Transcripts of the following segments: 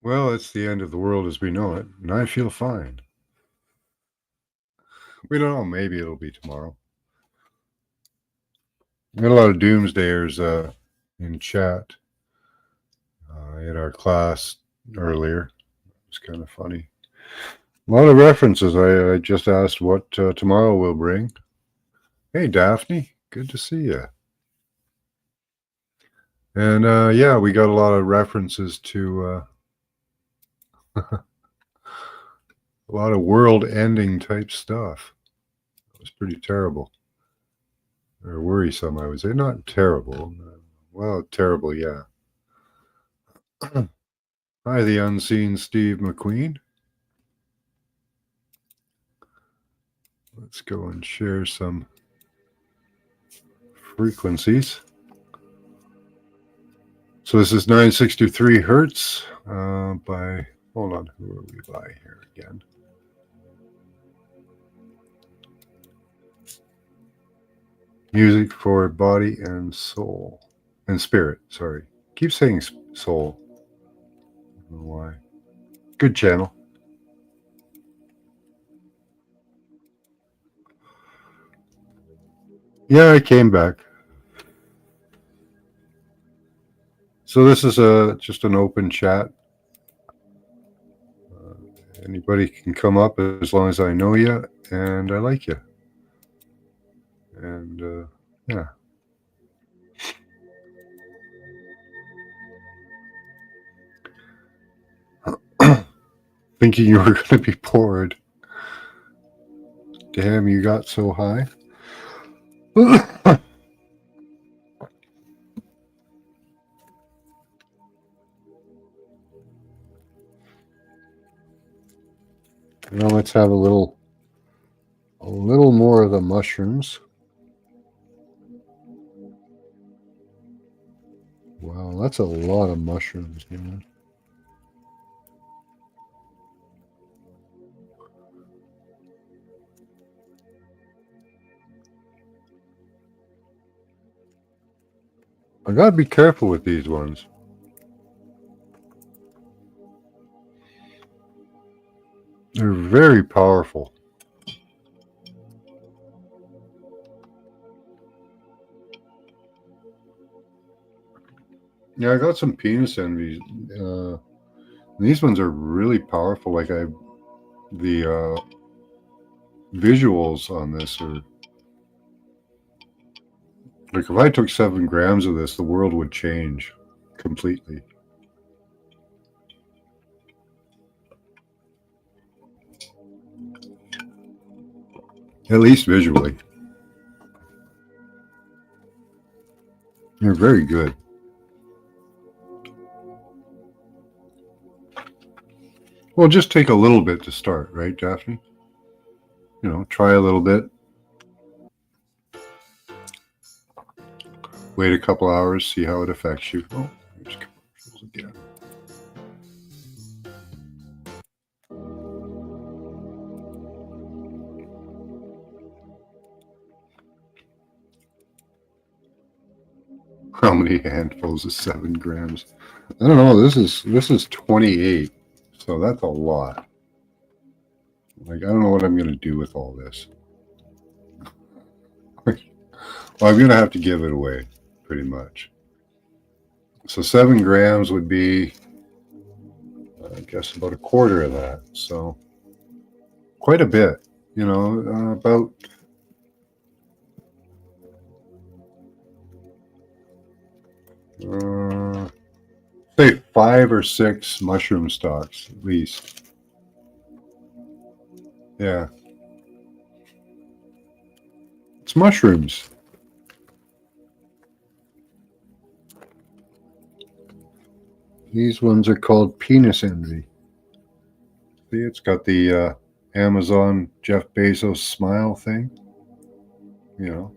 Well, it's the end of the world as we know it, and I feel fine. We don't know. Maybe it'll be tomorrow. We got a lot of doomsdayers in chat in our class earlier. It's kind of funny. A lot of references. I just asked what tomorrow will bring. Hey, Daphne. Good to see you. And yeah, we got a lot of references to a lot of world-ending type stuff. It was pretty terrible. Or worrisome, I would say. Not terrible. Well, terrible, yeah. Hi, the unseen Steve McQueen. Let's go and share some frequencies. So this is 963 hertz by, hold on, who are we by here again? Music for body and soul, and spirit, sorry. Keep saying soul. I don't know why. Good channel. Yeah, I came back. So this is just an open chat. Anybody can come up as long as I know you and I like you. And yeah. Thinking you were going to be bored. Damn, you got so high. Now let's have a little more of the mushrooms. Wow, that's a lot of mushrooms, man. I gotta be careful with these ones. They're very powerful. Yeah, I got some penis envy. These ones are really powerful. Like the visuals on this are like if I took 7 grams of this, the world would change completely. At least visually. They're very good. Well, just take a little bit to start, right, Daphne? You know, try a little bit. Wait a couple hours, see how it affects you. Oh, there's commercials again. How many handfuls of 7 grams? I don't know. This is 28, so that's a lot. Like I don't know what I'm gonna do with all this. Well, I'm gonna have to give it away, pretty much. So 7 grams would be, I guess, about a quarter of that. So quite a bit. You know, about. Say 5 or 6 mushroom stalks at least. Yeah. It's mushrooms. These ones are called penis envy. See, it's got the Amazon Jeff Bezos smile thing. You know.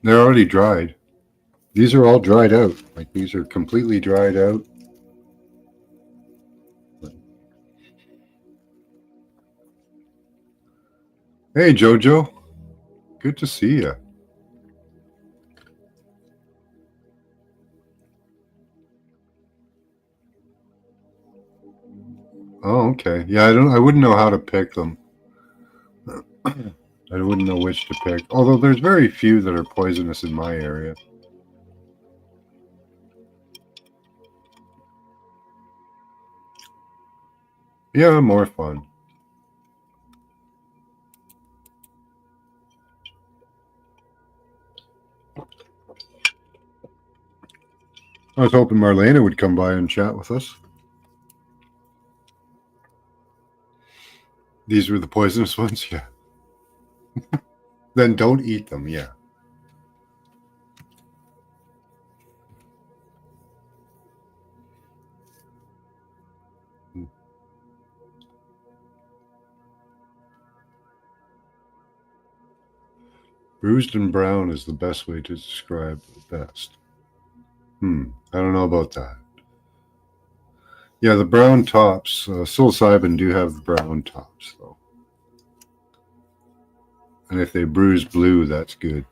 They're already dried. These are all dried out. Like these are completely dried out. Hey, Jojo. Good to see you. Oh, okay. Yeah, I wouldn't know how to pick them. I wouldn't know which to pick. Although there's very few that are poisonous in my area. Yeah, more fun. I was hoping Marlena would come by and chat with us. These were the poisonous ones? Yeah. Then don't eat them, yeah. Bruised and brown is the best way to describe the best. I don't know about that. Yeah, the brown tops, psilocybin do have brown tops, though. And if they bruise blue, that's good.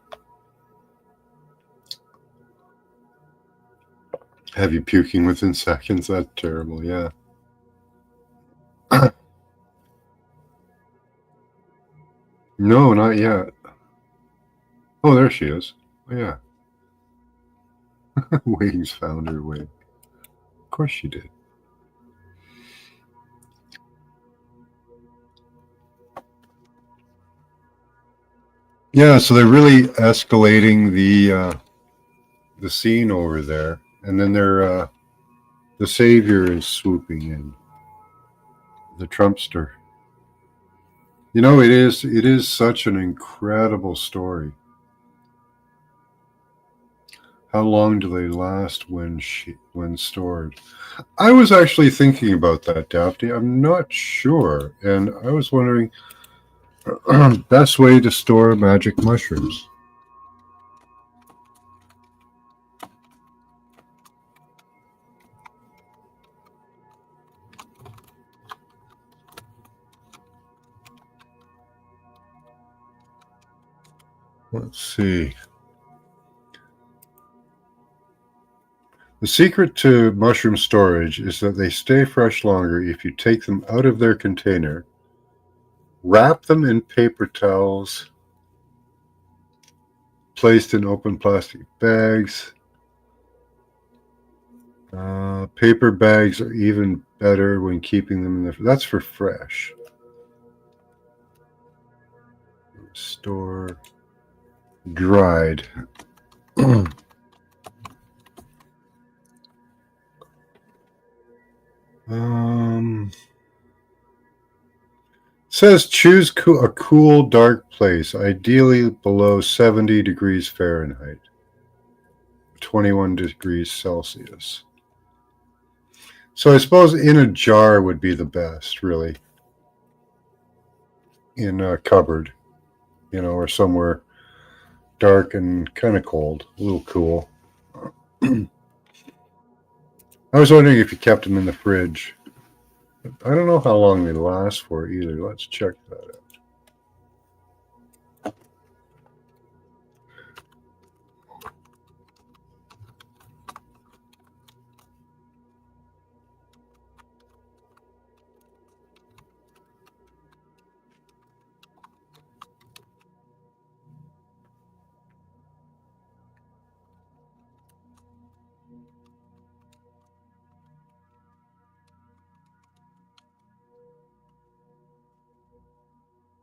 Have you puking within seconds? That's terrible, yeah. No, not yet. Oh, there she is. Oh, yeah. Wings found her way. Of course she did. Yeah, so they're really escalating the scene over there, and then the savior is swooping in, the Trumpster. You know, it is such an incredible story. How long do they last when stored? I was actually thinking about that, Daphne. I'm not sure, and I was wondering best way to store magic mushrooms. Let's see. The secret to mushroom storage is that they stay fresh longer if you take them out of their container, wrap them in paper towels, placed in open plastic bags. Paper bags are even better when keeping them in the. That's for fresh. Store dried. um, says choose a cool, dark place, ideally below 70 degrees Fahrenheit, 21 degrees Celsius. So I suppose in a jar would be the best, really, in a cupboard, or somewhere dark and kind of cold, a little cool. I was wondering if you kept them in the fridge. I don't know how long they last for either. Let's check that out.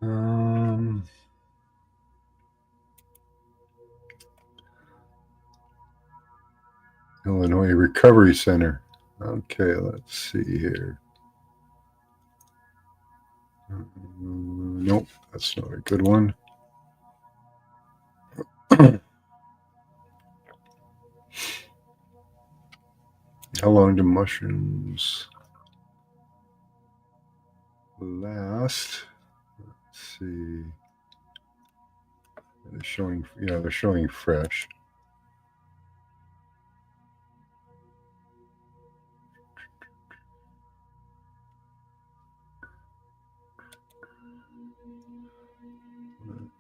Um, Illinois Recovery Center. Okay, let's see here. Nope, that's not a good one. How long do mushrooms last? Let's see. They're showing fresh.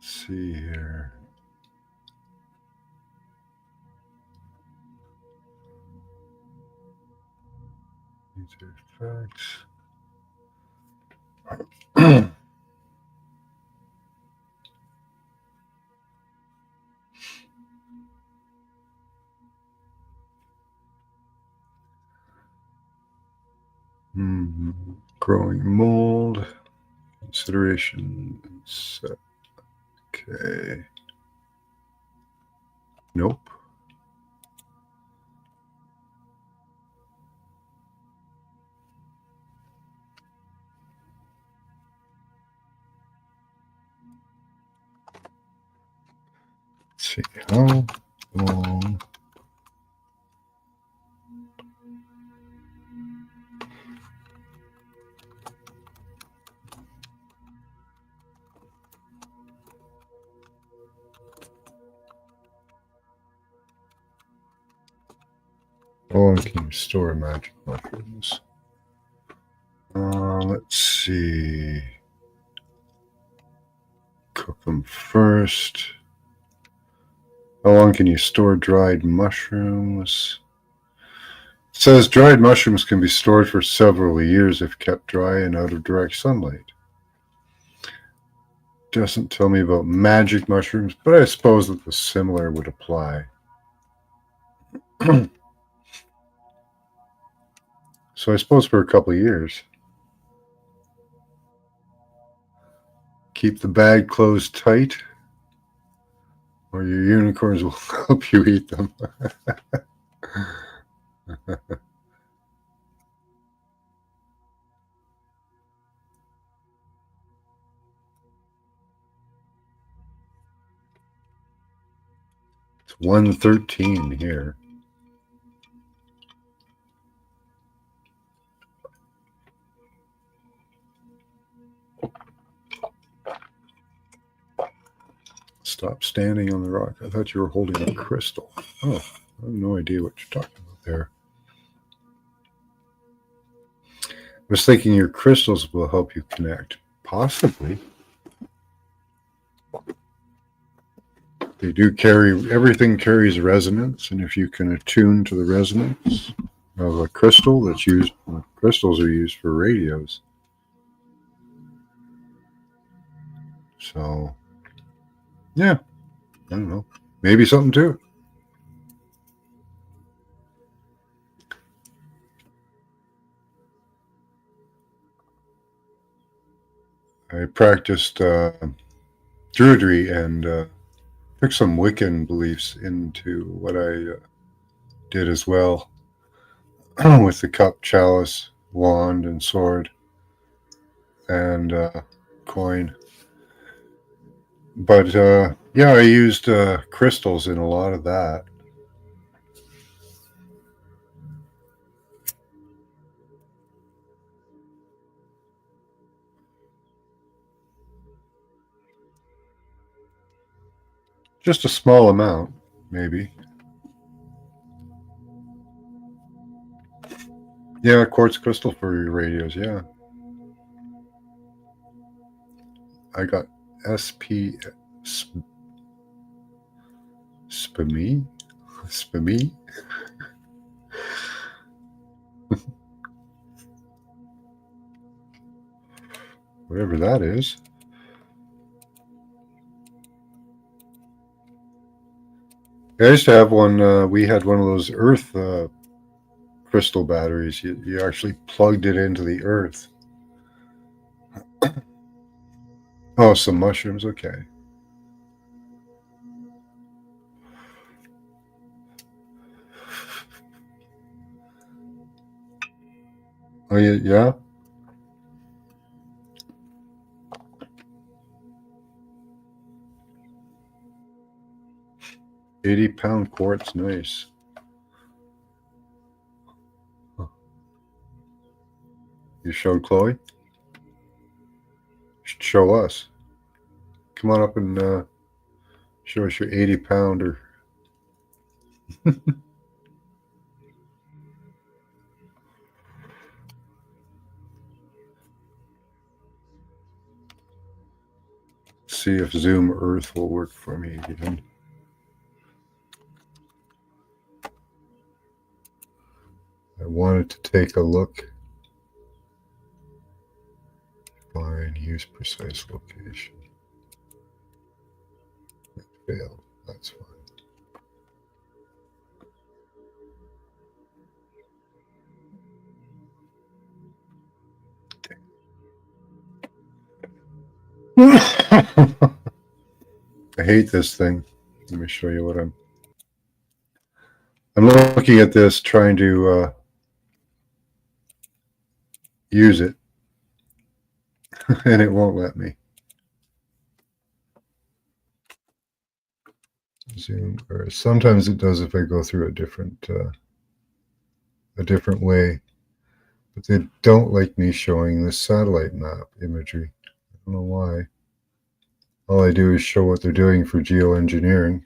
see here. These are facts. Growing mold. Considerations. Okay. Nope. Let's see how long. How long can you store magic mushrooms? Let's see. Cook them first. How long can you store dried mushrooms? It says dried mushrooms can be stored for several years if kept dry and out of direct sunlight. Doesn't tell me about magic mushrooms, but I suppose that the similar would apply. So I suppose for a couple of years. Keep the bag closed tight, or your unicorns will help you eat them. It's 1:13 here. Stop standing on the rock. I thought you were holding a crystal. Oh, I have no idea what you're talking about there. I was thinking your crystals will help you connect. Possibly. They do carry, everything carries resonance, and if you can attune to the resonance of a crystal that's used, crystals are used for radios. So, yeah, I don't know. Maybe something to it. I practiced Druidry and took some Wiccan beliefs into what I did as well with the cup, chalice, wand, and sword, and coin. But yeah, I used crystals in a lot of that. Just a small amount, maybe. Yeah, quartz crystal for your radios. Yeah, I got SP Spami, whatever that is. I used to have one. We had one of those Earth crystal batteries. You actually plugged it into the Earth. Oh, some mushrooms. Okay. Oh yeah, yeah. 80-pound quartz. Nice. You showed Chloe? Show us. Come on up and show us your 80-pounder. see if Zoom Earth will work for me again. I wanted to take a look. Find use precise location. It failed. That's fine. I hate this thing. Let me show you what I'm looking at this, trying to use it, and it won't let me. Zoom, or sometimes it does if I go through a different way, but they don't like me showing the satellite map imagery. I don't know why. All I do is show what they're doing for geoengineering.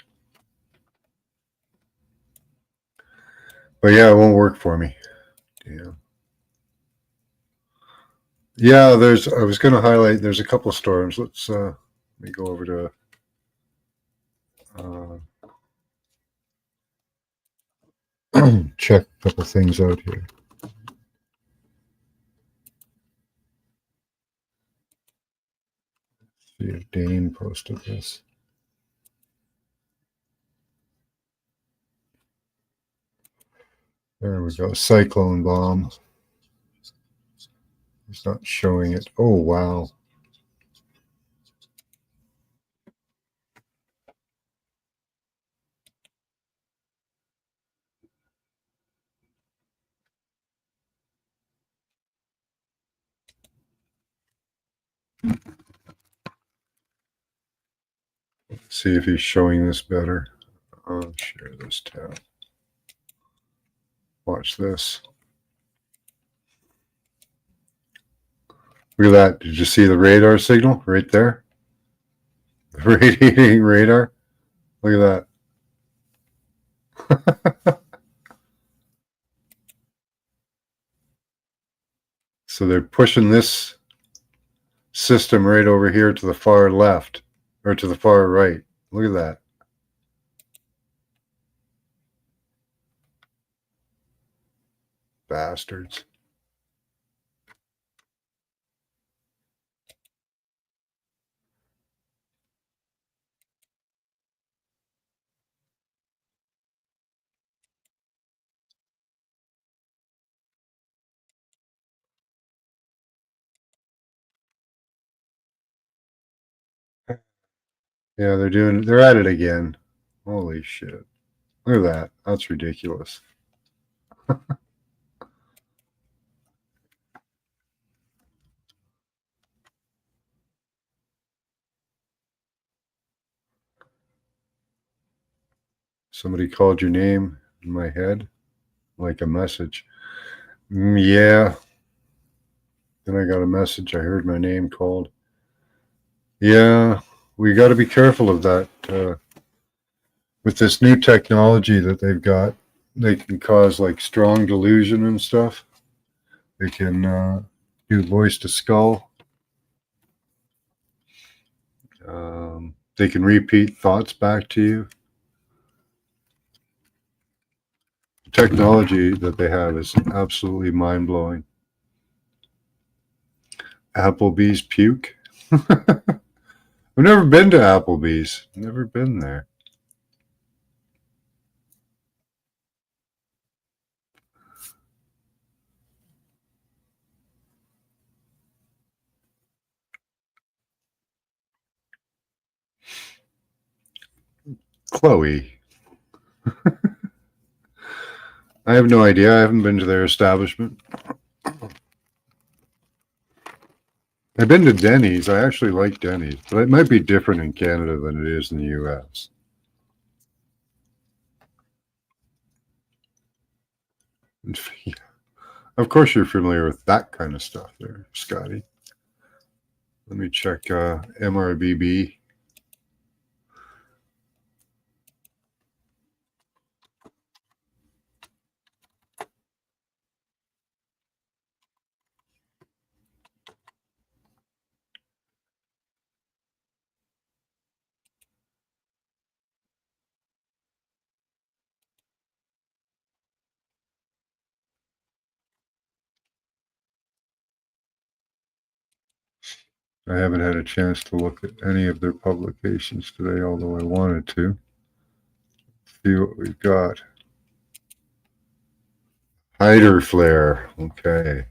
But yeah, it won't work for me. Yeah. Yeah, I was going to highlight, there's a couple of storms. Let me go over to check a couple things out here. See if Dane posted this. There we go. Cyclone bomb. It's not showing it. Oh, wow. See if he's showing this better. I'll share this tab. Watch this. Look at that. Did you see the radar signal right there? The radiating radar. Look at that. So they're pushing this system right over here to the far left, or to the far right. Look at that. Bastards. Yeah, they're at it again. Holy shit. Look at that. That's ridiculous. Somebody called your name in my head like a message. Yeah. Then I got a message. I heard my name called. Yeah, we got to be careful of that. With this new technology that they've got, they can cause like strong delusion and stuff. They can do voice to skull. They can repeat thoughts back to you. The technology that they have is absolutely mind-blowing. Applebee's puke. I've never been to Applebee's. Never been there. Chloe. I have no idea. I haven't been to their establishment. I've been to Denny's. I actually like Denny's, but it might be different in Canada than it is in the U.S. Of course, you're familiar with that kind of stuff there, Scotty. Let me check MRBB. I haven't had a chance to look at any of their publications today, although I wanted to. See what we've got. Hider flare. Okay.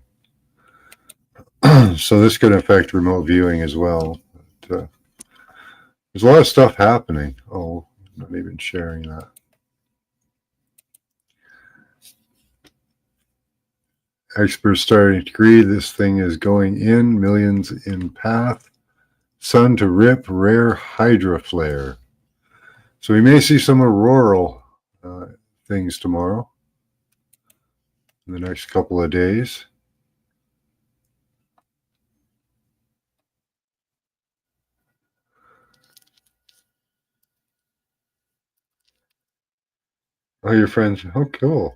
So this could affect remote viewing as well. But, there's a lot of stuff happening. Oh, I'm not even sharing that. Experts starting to agree this thing is going in, millions in path. Sun to rip, rare hydra flare. So we may see some auroral things tomorrow, in the next couple of days. Oh, your friends. Oh, cool.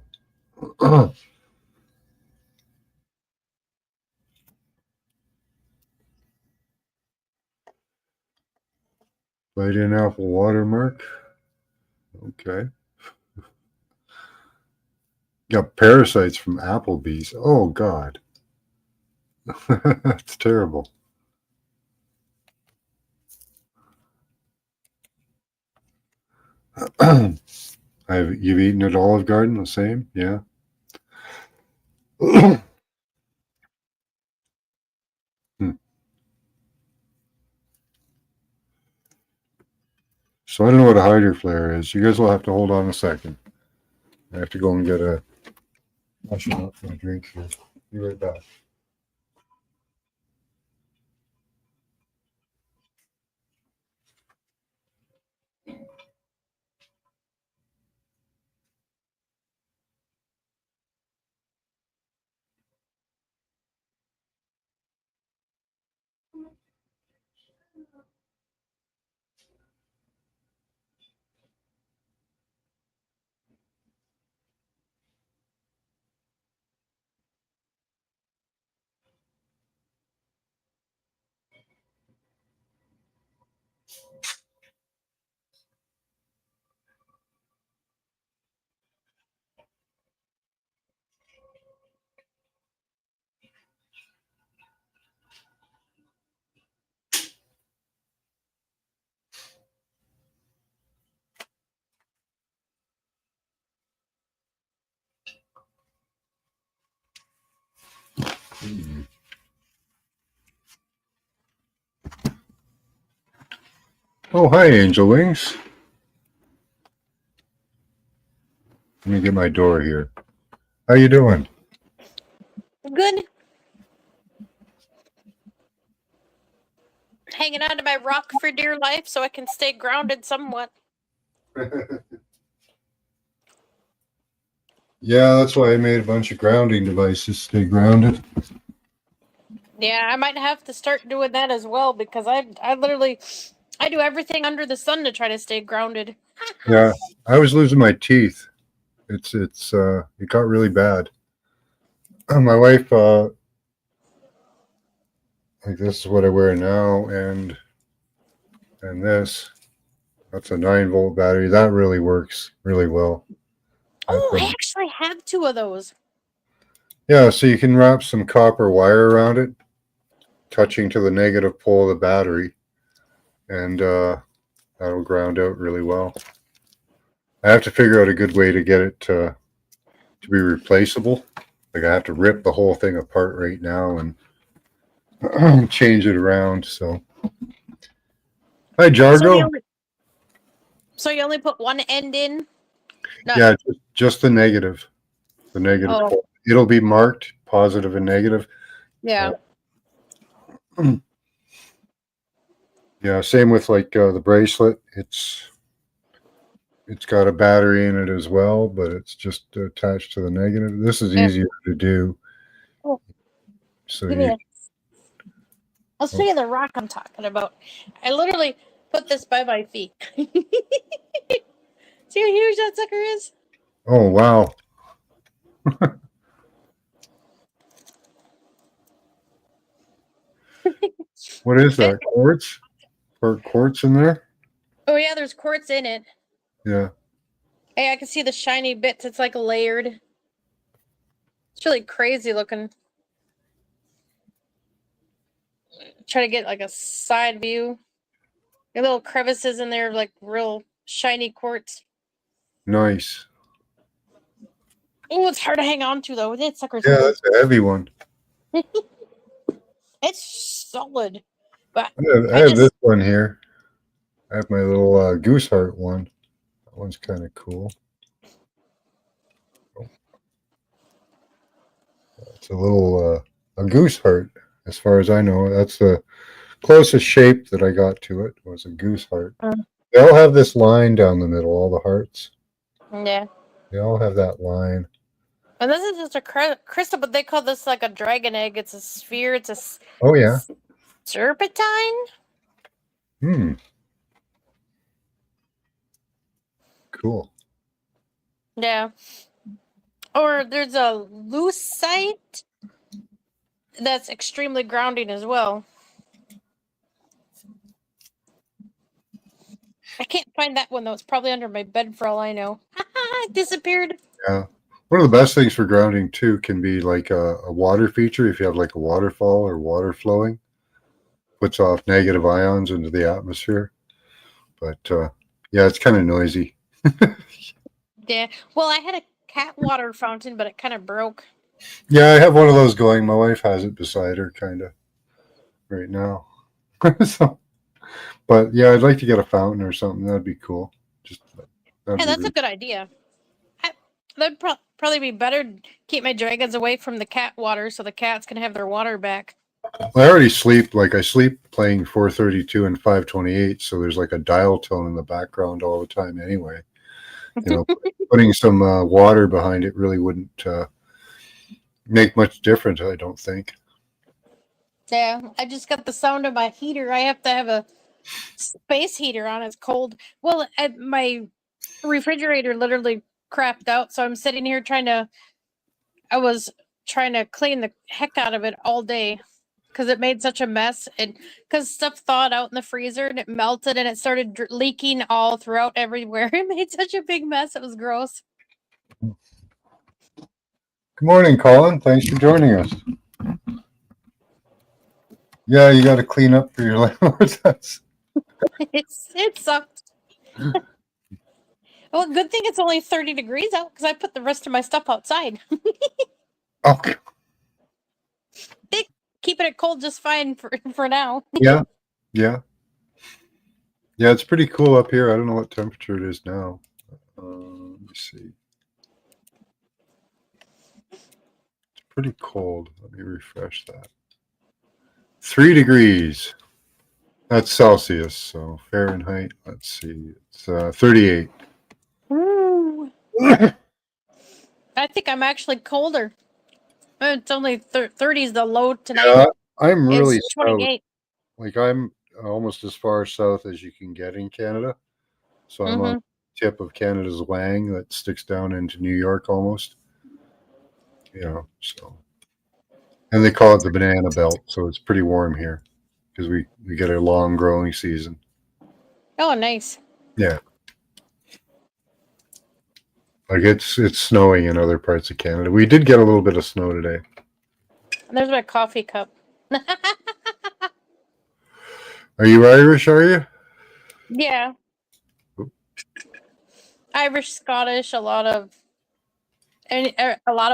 Light in apple watermark. Okay. Got parasites from Applebee's. Oh, God. That's terrible. You've eaten at Olive Garden, the same? Yeah. Hmm. So I don't know what a hydro flare is. You guys will have to hold on a second. I have to go and get a washing up my drink here. Be right back. Oh, hi, Angel Wings. Let me get my door here. How you doing? Good. Hanging on to my rock for dear life so I can stay grounded somewhat. Yeah, that's why I made a bunch of grounding devices to stay grounded. Yeah, I might have to start doing that as well because I literally I do everything under the sun to try to stay grounded. Yeah, I was losing my teeth. It got really bad. My wife, like this is what I wear now, and this, that's a 9-volt battery. That really works really well. Oh, I actually have 2 of those. Yeah, so you can wrap some copper wire around it, touching to the negative pole of the battery, and that'll ground out really well. I have to figure out a good way to get it to be replaceable. Like I have to rip the whole thing apart right now and change it around. So, hi, Jargo. So you only put one end in? No. Yeah, just the negative Oh, pole. It'll be marked positive and negative. yeah. Yeah, same with like the bracelet. It's got a battery in it as well, but it's just attached to the negative. This is Yeah. easier to do. Oh, So give me you, a... I'll show you the rock I'm talking about. I literally put this by my feet. See how huge that sucker is? oh wow. What is that? Quartz? Or quartz in there? Oh yeah, there's quartz in it. Yeah. Hey, I can see the shiny bits. It's like layered. It's really crazy looking. try to get like a side view. The little crevices in there, like real shiny quartz. Nice. Oh, it's hard to hang on to though. That sucker's Yeah, heavy. that's a heavy one. It's solid, but I have this one here. I have my little goose heart one. That one's kind of cool. It's a little a goose heart, as far as I know. That's the closest shape that I got to it was a goose heart. They all have this line down the middle, all the hearts. yeah. They all have that line. And this is just a crystal, but they call this like a dragon egg. It's a sphere. It's a Oh yeah. serpentine. Hmm. Cool. Yeah. Or there's a lucite that's extremely grounding as well. I can't find that one though. It's probably under my bed for all I know. It disappeared. Yeah. One of the best things for grounding too can be like a water feature. If you have like a waterfall or water flowing, puts off negative ions into the atmosphere. But yeah, it's kind of noisy. Yeah. Well, I had a cat water fountain, but it kind of broke. Yeah, I have one of those going. My wife has it beside her, kind of, right now. So, but yeah, I'd like to get a fountain or something. That'd be cool. Just Yeah, that's a good idea. That'd probably be better to keep my dragons away from the cat water so the cats can have their water back. I already sleep. Like I sleep playing 432 and 528, so there's like a dial tone in the background all the time. Anyway, putting some water behind it really wouldn't make much difference. I don't think. Yeah, I just got the sound of my heater. I have to have a space heater on. It's cold. Well, my refrigerator literally crapped out, so I'm sitting here I was trying to clean the heck out of it all day because it made such a mess. And because stuff thawed out in the freezer and it melted and it started leaking all throughout everywhere. It made such a big mess. It was gross. Good morning, Colin. Thanks for joining us. Yeah, you got to clean up for your landlord's house. It sucked. Well, good thing it's only 30 degrees out because I put the rest of my stuff outside. Okay. Keeping it cold just fine for now. Yeah. Yeah. Yeah, it's pretty cool up here. I don't know what temperature it is now. Let me see. It's pretty cold. Let me refresh that. 3 degrees. That's Celsius. So Fahrenheit, let's see. It's 38. Ooh. I think I'm actually colder. It's only 30 is the low tonight. Yeah, I'm really it's 28. Like I'm almost as far south as you can get in Canada. So I'm on the tip of Canada's Lang that sticks down into New York almost. So. And they call it the banana belt, so it's pretty warm here because we get a long growing season. Oh, nice. Yeah. Like it's snowing in other parts of Canada. We did get a little bit of snow today. There's my coffee cup. Are you Irish, are you? Yeah. Irish, Scottish, a lot of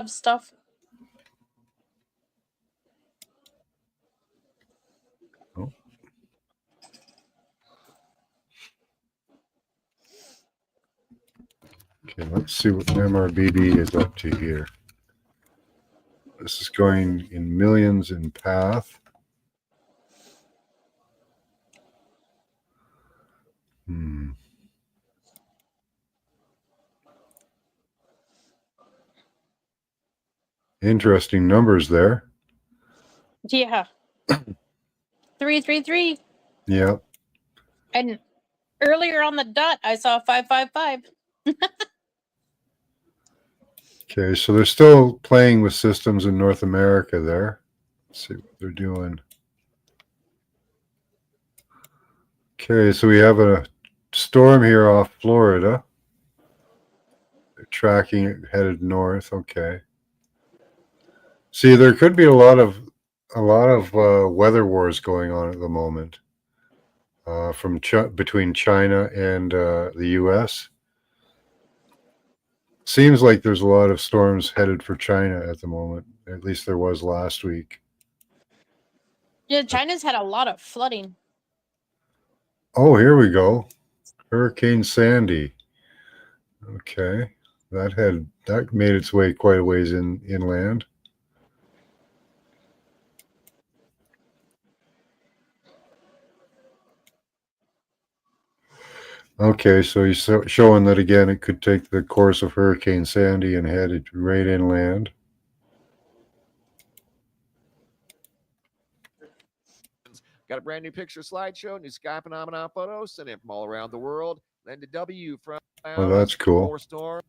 stuff. Oh. Okay, let's see what MRBB is up to here. This is going in millions in path. Interesting numbers there. Yeah. 333. Yeah. And earlier on the dot, I saw 555. Okay, so they're still playing with systems in North America there. Let's see what they're doing. Okay, so we have a storm here off Florida. They're tracking it headed north. Okay. See, there could be a lot of a lot of weather wars going on at the moment from between China and the U.S. Seems like there's a lot of storms headed for China at the moment. At least there was last week. Yeah, China's had a lot of flooding. Oh, here we go. Hurricane Sandy. Okay. That made its way quite a ways inland. Okay, so he's showing that again it could take the course of Hurricane Sandy and head it right inland. Got a brand new picture slideshow, new sky phenomenon photos, sent in from all around the world. Linda W. from Oh, that's cool. More storm.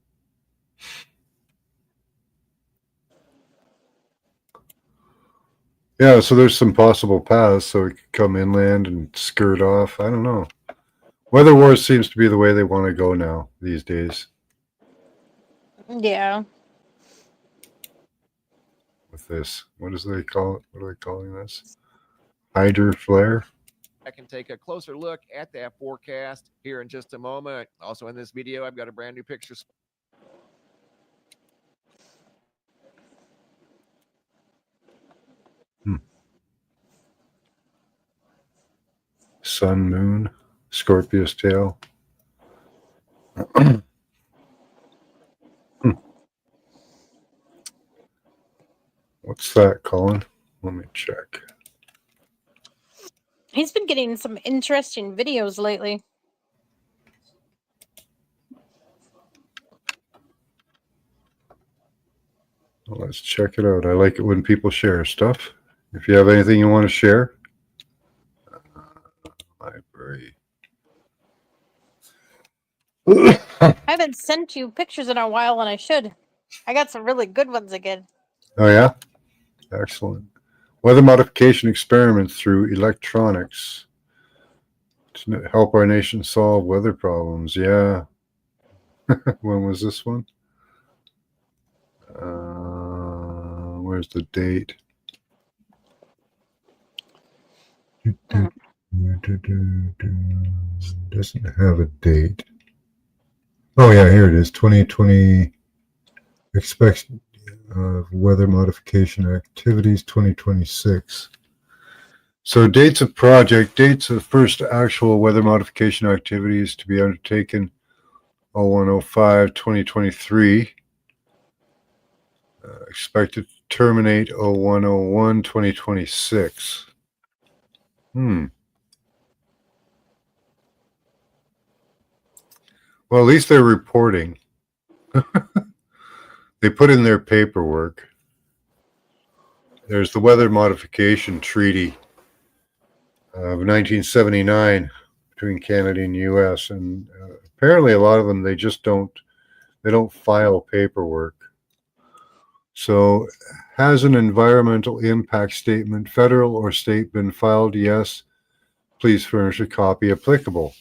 Yeah, so there's some possible paths, so it could come inland and skirt off. I don't know. Weather wars seems to be the way they want to go now these days. Yeah. With this, what do they call it? What are they calling this? Hydro flare. I can take a closer look at that forecast here in just a moment. Also in this video, I've got a brand new picture. Sun, moon, Scorpius tail. What's that, Colin? Let me check. He's been getting some interesting videos lately. Well, let's check it out. I like it when people share stuff. If you have anything you want to share, library. I haven't sent you pictures in a while, and I should. I got some really good ones again. Oh, yeah? Excellent. Weather modification experiments through electronics to help our nation solve weather problems. Yeah. When was this one? Where's the date? Doesn't have a date. Oh, yeah, here it is. 2020 expects weather modification activities 2026. So dates of project, dates of first actual weather modification activities to be undertaken 01/05/2023. Expected to terminate 01/01/2026. Well, at least they're reporting. They put in their paperwork. There's the Weather Modification Treaty of 1979 between Canada and U.S. And apparently a lot of them, they don't file paperwork. So has an environmental impact statement, federal or state, been filed? Yes. Please furnish a copy applicable.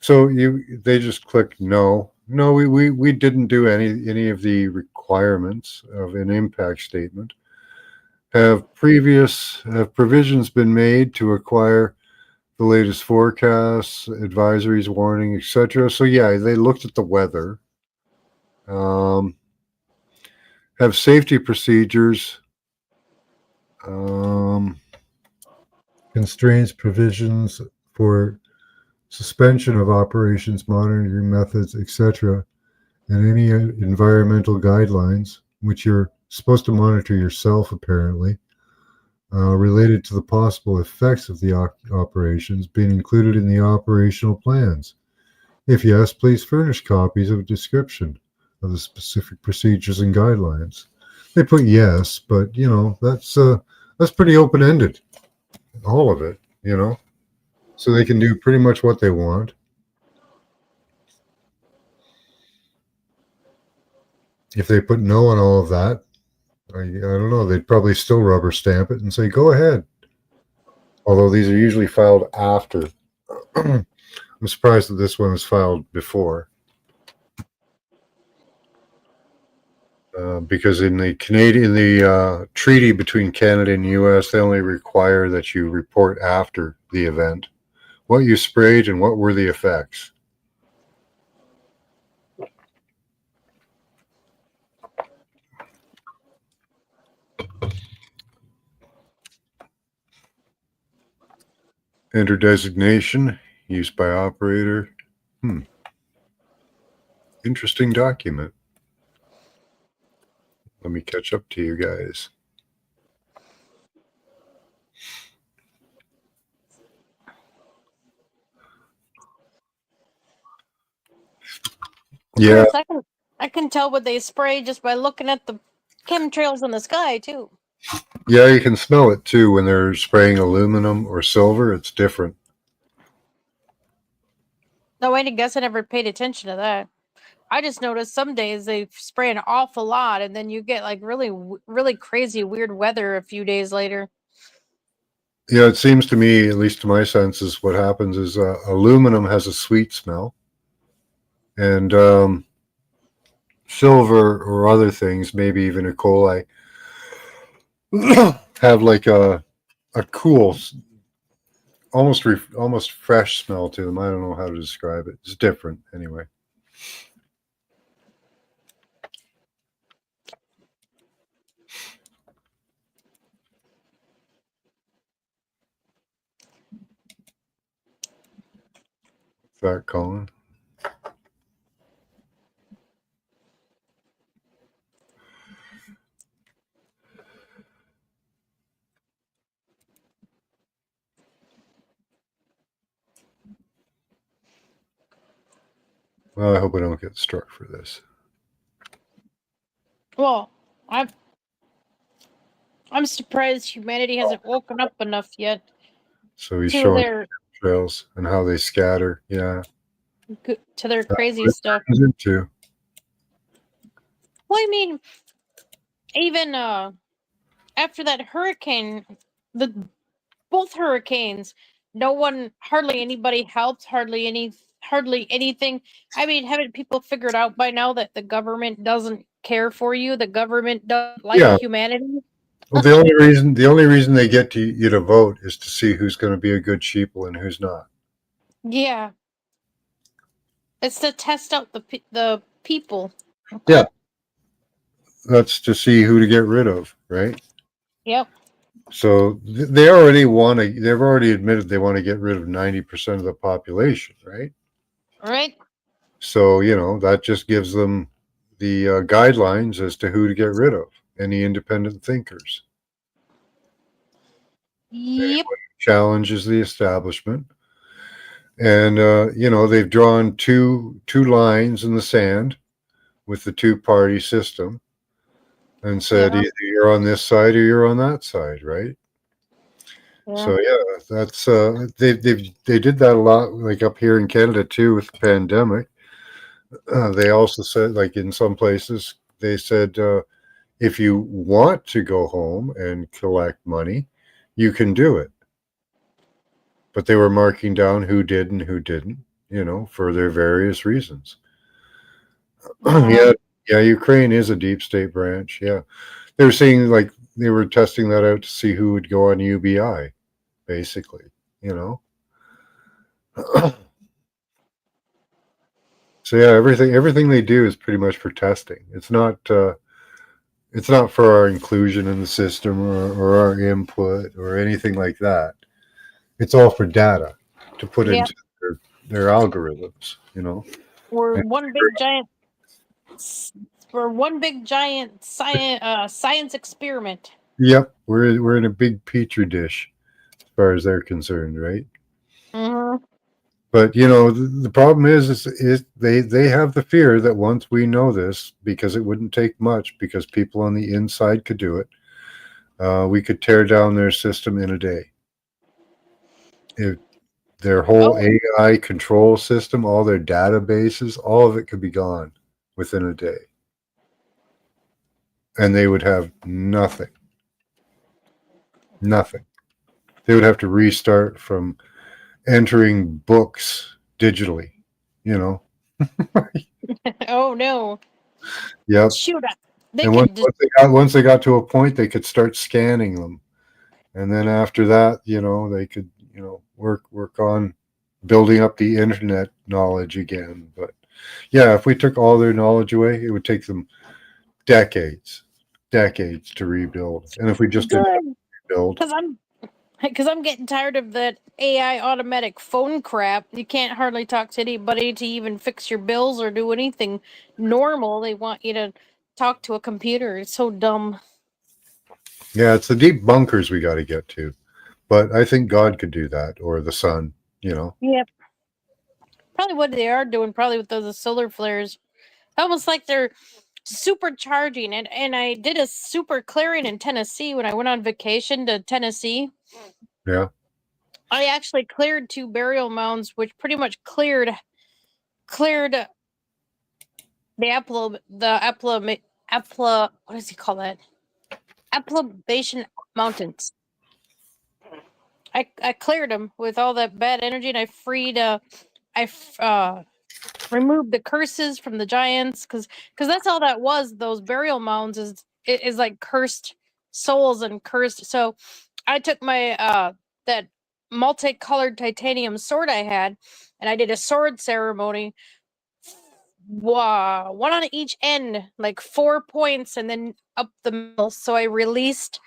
So they just click no. No, we didn't do any of the requirements of an impact statement. Have provisions been made to acquire the latest forecasts, advisories, warning, etc.? So yeah, they looked at the weather. Have safety procedures, constraints, provisions for suspension of operations, monitoring methods, etc., and any environmental guidelines, which you're supposed to monitor yourself, apparently, related to the possible effects of the operations being included in the operational plans. If yes, please furnish copies of a description of the specific procedures and guidelines. They put yes, but that's pretty open-ended, all of it, so they can do pretty much what they want. If they put no on all of that, I don't know, they'd probably still rubber stamp it and say, go ahead. Although these are usually filed after. I'm surprised that this one was filed before. because in the treaty between Canada and the U.S., they only require that you report after the event what you sprayed and what were the effects. Enter designation, used by operator. Interesting document. Let me catch up to you guys. Yeah, Chris, I can tell what they spray just by looking at the chemtrails in the sky too. yeah, you can smell it too when they're spraying aluminum or silver. It's different. No, I guess I never paid attention to that. I just noticed some days they spray an awful lot, and then you get like really crazy, weird weather a few days later. Yeah, it seems to me, at least to my senses, what happens is aluminum has a sweet smell, and silver or other things, maybe even E. coli, have like a cool, almost fresh smell to them. I don't know how to describe it. It's different anyway. That Colin. Well, I hope I don't get struck for this. Well, I'm surprised humanity hasn't woken up enough yet So he's to showing their trails and how they scatter. Yeah, crazy what it stuff. turns into. Well, I mean, even after that hurricane, both hurricanes, hardly anybody helped, hardly anything. I mean, haven't people figured out by now that the government doesn't care for you? The government doesn't like Yeah. humanity. Well, the only reason they get you to vote is to see who's going to be a good sheeple and who's not. Yeah, it's to test out the people. Yeah. That's to see who to get rid of, right? Yep. So they already want to. They've already admitted they want to get rid of 90% of the population, right? Right. So that just gives them the guidelines as to who to get rid of. Any independent thinkers. Yep. Challenges the establishment, and they've drawn two lines in the sand with the two-party system, and said Yeah. either you're on this side or you're on that side, right? Yeah. So yeah, that's they did that a lot, like up here in Canada too with the pandemic. They also said, like in some places, they said if you want to go home and collect money, you can do it. But they were marking down who did and who didn't, for their various reasons. Yeah, Ukraine is a deep state branch. Yeah, they were saying like they were testing that out to see who would go on UBI, basically. So yeah, everything they do is pretty much for testing. It's not for our inclusion in the system or our input or anything like that. It's all for data to put Yep. into their algorithms. We're And- one big giant. We're one big giant science experiment. Yep, we're in a big petri dish as far as they're concerned, right? Mm-hmm. But the problem is they have the fear that once we know this, because it wouldn't take much, because people on the inside could do it, we could tear down their system in a day. If their whole AI control system, all their databases, all of it could be gone within a day, and they would have nothing. Nothing. They would have to restart from entering books digitally. Oh no. Yep. Shoot, They And could just once they got to a point, they could start scanning them, and then after that, they could work on building up the internet knowledge again. But yeah, if we took all their knowledge away, it would take them decades, decades to rebuild. And if we just didn't good rebuild, because I'm getting tired of that AI automatic phone crap. You can't hardly talk to anybody to even fix your bills or do anything normal. They want you to talk to a computer. It's so dumb. yeah, it's the deep bunkers we got to get to. But I think God could do that, or the sun. Yep. Probably what they are doing, probably with those solar flares. Almost like they're supercharging. And I did a super clearing in Tennessee when I went on vacation to Tennessee. Yeah. I actually cleared 2 burial mounds, which pretty much cleared the what does he call that? Applebation mountains. I cleared them with all that bad energy, and I freed. Removed the curses from the giants, because that's all that was. Those burial mounds is like cursed souls and cursed. So I took my that multicolored titanium sword I had, and I did a sword ceremony. Wow, one on each end, like 4 points, and then up the middle. So I released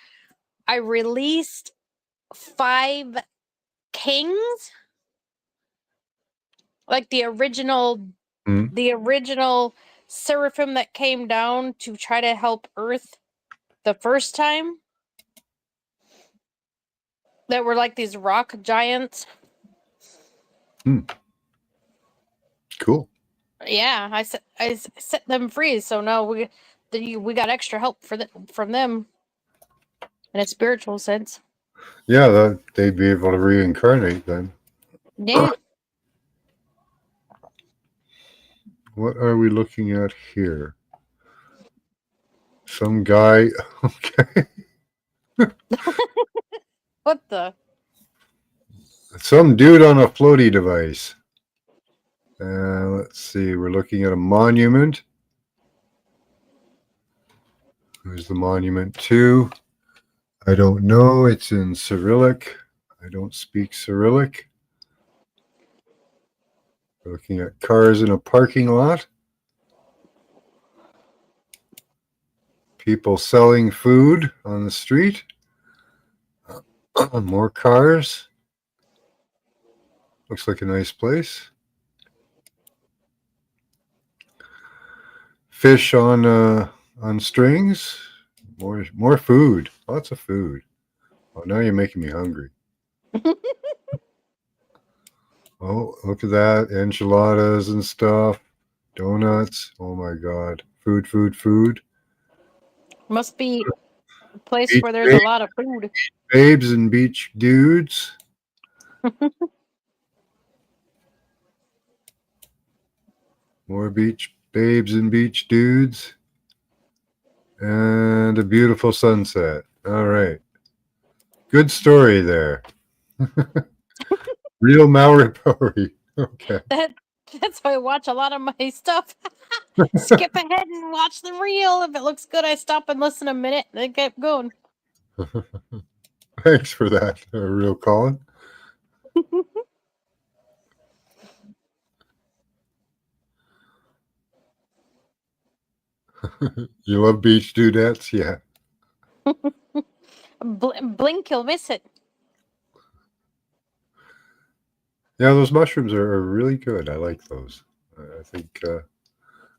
5 kings, like Mm. the original seraphim that came down to try to help Earth the first time. That were like these rock giants. Cool. Yeah, I set them free. So now we got extra help from them in a spiritual sense. Yeah, they'd be able to reincarnate then. Yeah. What are we looking at here? Some guy. Okay. What the? Some dude on a floaty device. Let's see. We're looking at a monument. Who's the monument to? I don't know. It's in Cyrillic. I don't speak Cyrillic. We're looking at cars in a parking lot. People selling food on the street. More cars. Looks like a nice place. Fish on strings. More food. Lots of food. Oh, now you're making me hungry. Oh, look at that. Enchiladas and stuff. Donuts. Oh my God. Food, food, food. Must be a place Beach where there's a lot of food. babes and beach dudes. More beach babes and beach dudes. And a beautiful sunset. All right. Good story there. Real Maori. Okay. That's why I watch a lot of my stuff. Skip ahead and watch the reel. If it looks good, I stop and listen a minute. Then keep going. Thanks for that, real Colin. You love beach dudettes? Yeah. Blink, you'll miss it. Yeah, those mushrooms are really good. I like those. I think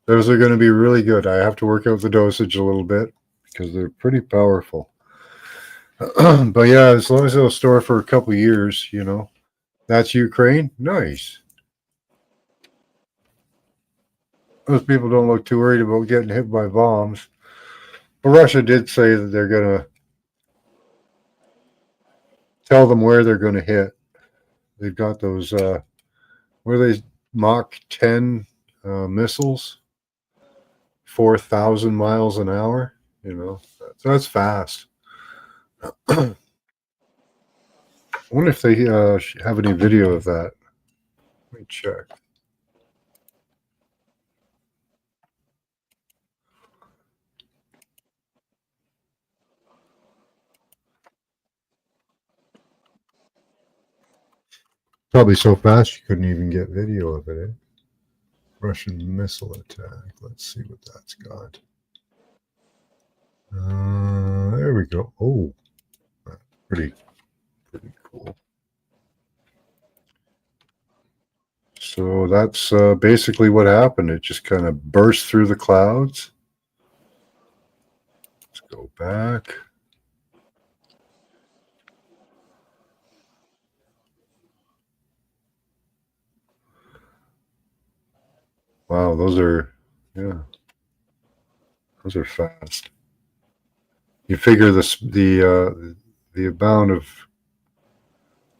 those are going to be really good. I have to work out the dosage a little bit because they're pretty powerful. But yeah, as long as they'll store for a couple of years, that's Ukraine. Nice. Those people don't look too worried about getting hit by bombs. But Russia did say that they're going to tell them where they're going to hit. They've got those, what are they, Mach 10 missiles, 4,000 miles an hour. That's fast. I wonder if they have any video of that. Let me check. Probably so fast you couldn't even get video of it. Eh? Russian missile attack. Let's see what that's got. There we go. Oh, pretty cool. So that's basically what happened. It just kind of burst through the clouds. Let's go back. Wow, those are fast. You figure the amount of,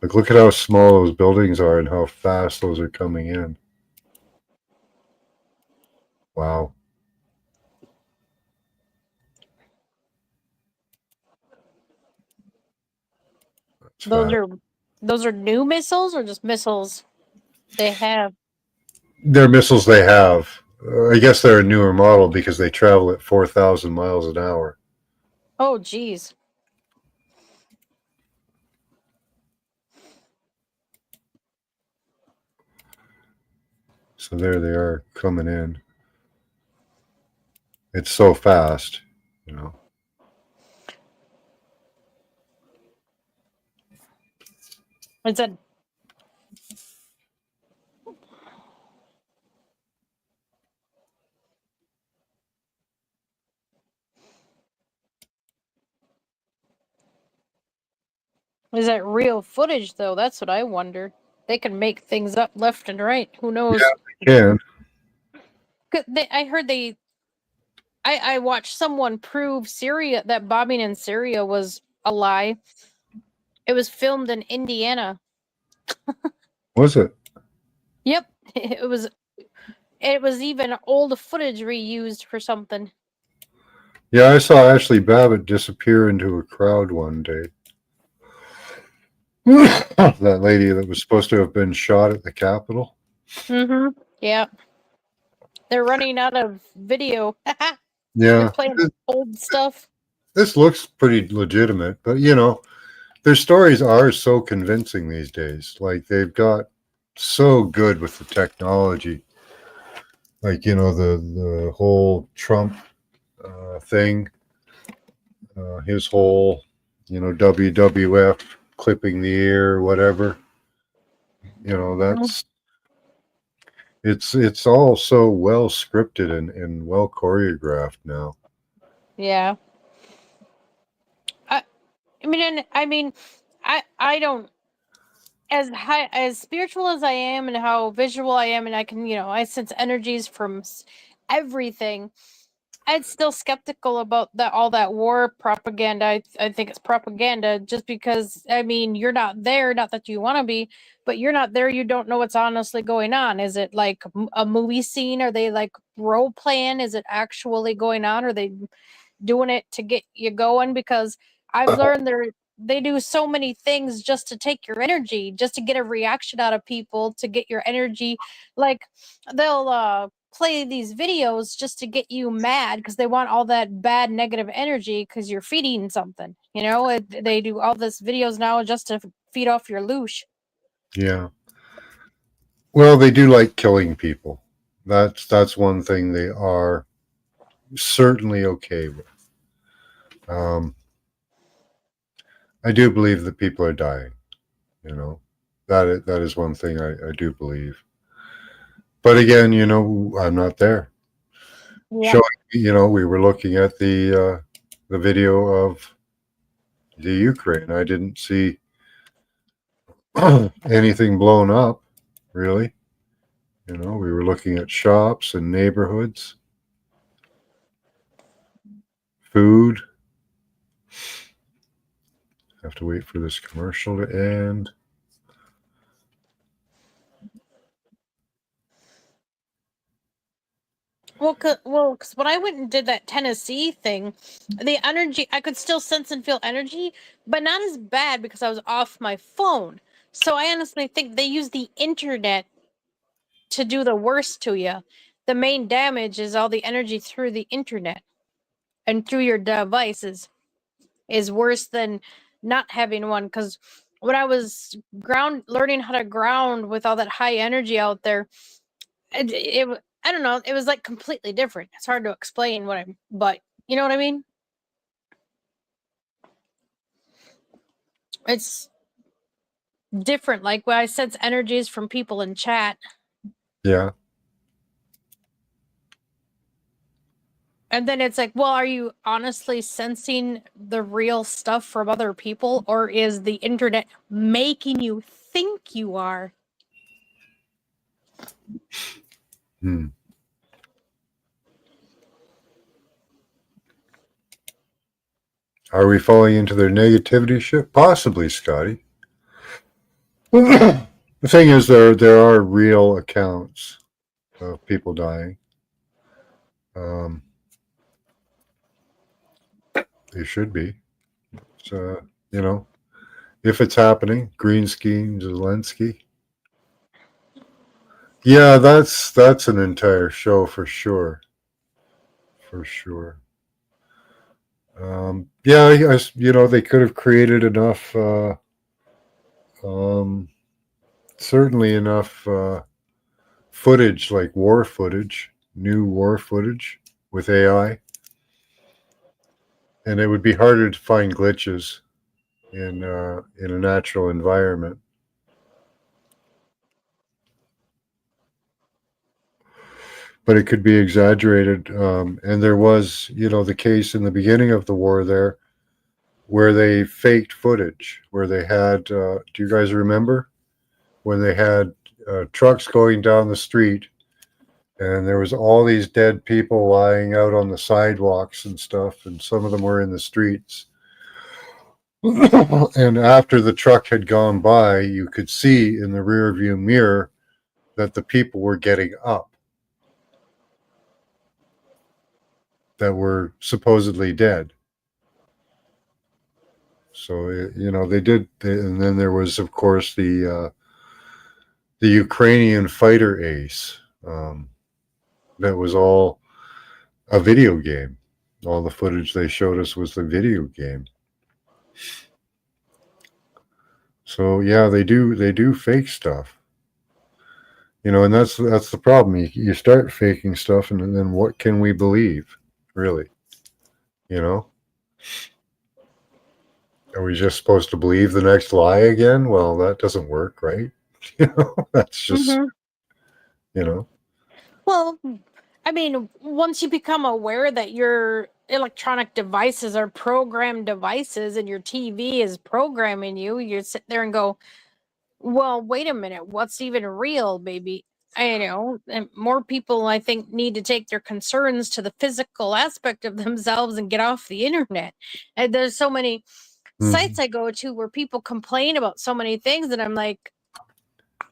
like, look at how small those buildings are and how fast those are coming in. Wow. That's fast. Those are new missiles or just missiles they have? They're missiles they have. I guess they're a newer model because they travel at 4,000 miles an hour. Oh, geez. So there they are coming in. It's so fast, you know. Is that is that real footage though? That's what I wonder. They can make things up left and right. Who knows? Yeah, I heard I watched someone prove Syria that bombing in Syria was a lie. It was filmed in Indiana. was it? Yep, it was. It was even old footage reused for something. Yeah, I saw Ashley Babbitt disappear into a crowd one day. That lady that was supposed to have been shot at the Capitol. Mm-hmm. Yeah. They're running out of video. They're Yeah, playing old stuff. this looks pretty legitimate, but you know, their stories are so convincing these days. Like they've got so good with the technology. Like, you know, the whole Trump thing, his whole, you know, WWF clipping the ear, whatever. You know, that's it's all so well scripted and well choreographed now. Yeah. I mean, I don't, as spiritual as I am and how visual I am, and I can, I sense energies from everything. I'm still skeptical about that, all that war propaganda. I think it's propaganda just because, I mean, you're not there, not that you want to be, but you're not there. You don't know what's honestly going on. Is it like a movie scene? Are they like role playing? Is it actually going on? Are they doing it to get you going? Because I've learned they do so many things just to take your energy, just to get a reaction out of people, to get your energy. Like they'll play these videos just to get you mad because they want all that bad negative energy because you're feeding something. They do all this videos now just to feed off your loosh. Yeah. Well, they do like killing people. That's one thing they are certainly okay with. I do believe that people are dying. You know, that is one thing I do believe. But again, you know, I'm not there. Yeah. Showing, you know, we were looking at the video of the Ukraine. I didn't see anything blown up, really. You know, we were looking at shops and neighborhoods, food. Have to wait for this commercial to end. Because when I went and did that Tennessee thing, the energy, I could still sense and feel energy, but not as bad because I was off my phone. So I honestly think they use the internet to do the worst to you. The main damage is all the energy through the internet and through your devices is worse than not having one. Because when I was learning how to ground with all that high energy out there, I don't know, it was like completely different. It's hard to explain but you know what I mean? It's different. Like when I sense energies from people in chat, Yeah. and then it's like, well, are you honestly sensing the real stuff from other people, or is the internet making you think you are? Hmm. Are we falling into their negativity ship? Possibly, Scotty. The thing is, there are real accounts of people dying. They should be. So, you know, if it's happening, green scheme, Zelensky. Yeah, that's an entire show for sure. For sure. Yeah, they could have created enough, um, certainly enough footage, like war footage, new war footage with AI, and it would be harder to find glitches in a natural environment. But it could be exaggerated. And there was, the case in the beginning of the war there where they faked footage, where they had, do you guys remember? When they had trucks going down the street and there was all these dead people lying out on the sidewalks and stuff, and some of them were in the streets. And after the truck had gone by, you could see in the rear view mirror that the people were getting up that were supposedly dead. So they did, and then there was, of course, the Ukrainian fighter ace. That was all a video game. All the footage they showed us was the video game. So yeah, they do fake stuff. And that's the problem. You start faking stuff, and then what can we believe, really? Are we just supposed to believe the next lie again? Well, that doesn't work, right? That's just, Mm-hmm. you know. Well, I mean, once you become aware that your electronic devices are programmed devices and your TV is programming you sit there and go, well, wait a minute, what's even real, baby? And more people, I think, need to take their concerns to the physical aspect of themselves and get off the internet. And there's so many sites I go to where people complain about so many things, and I'm like,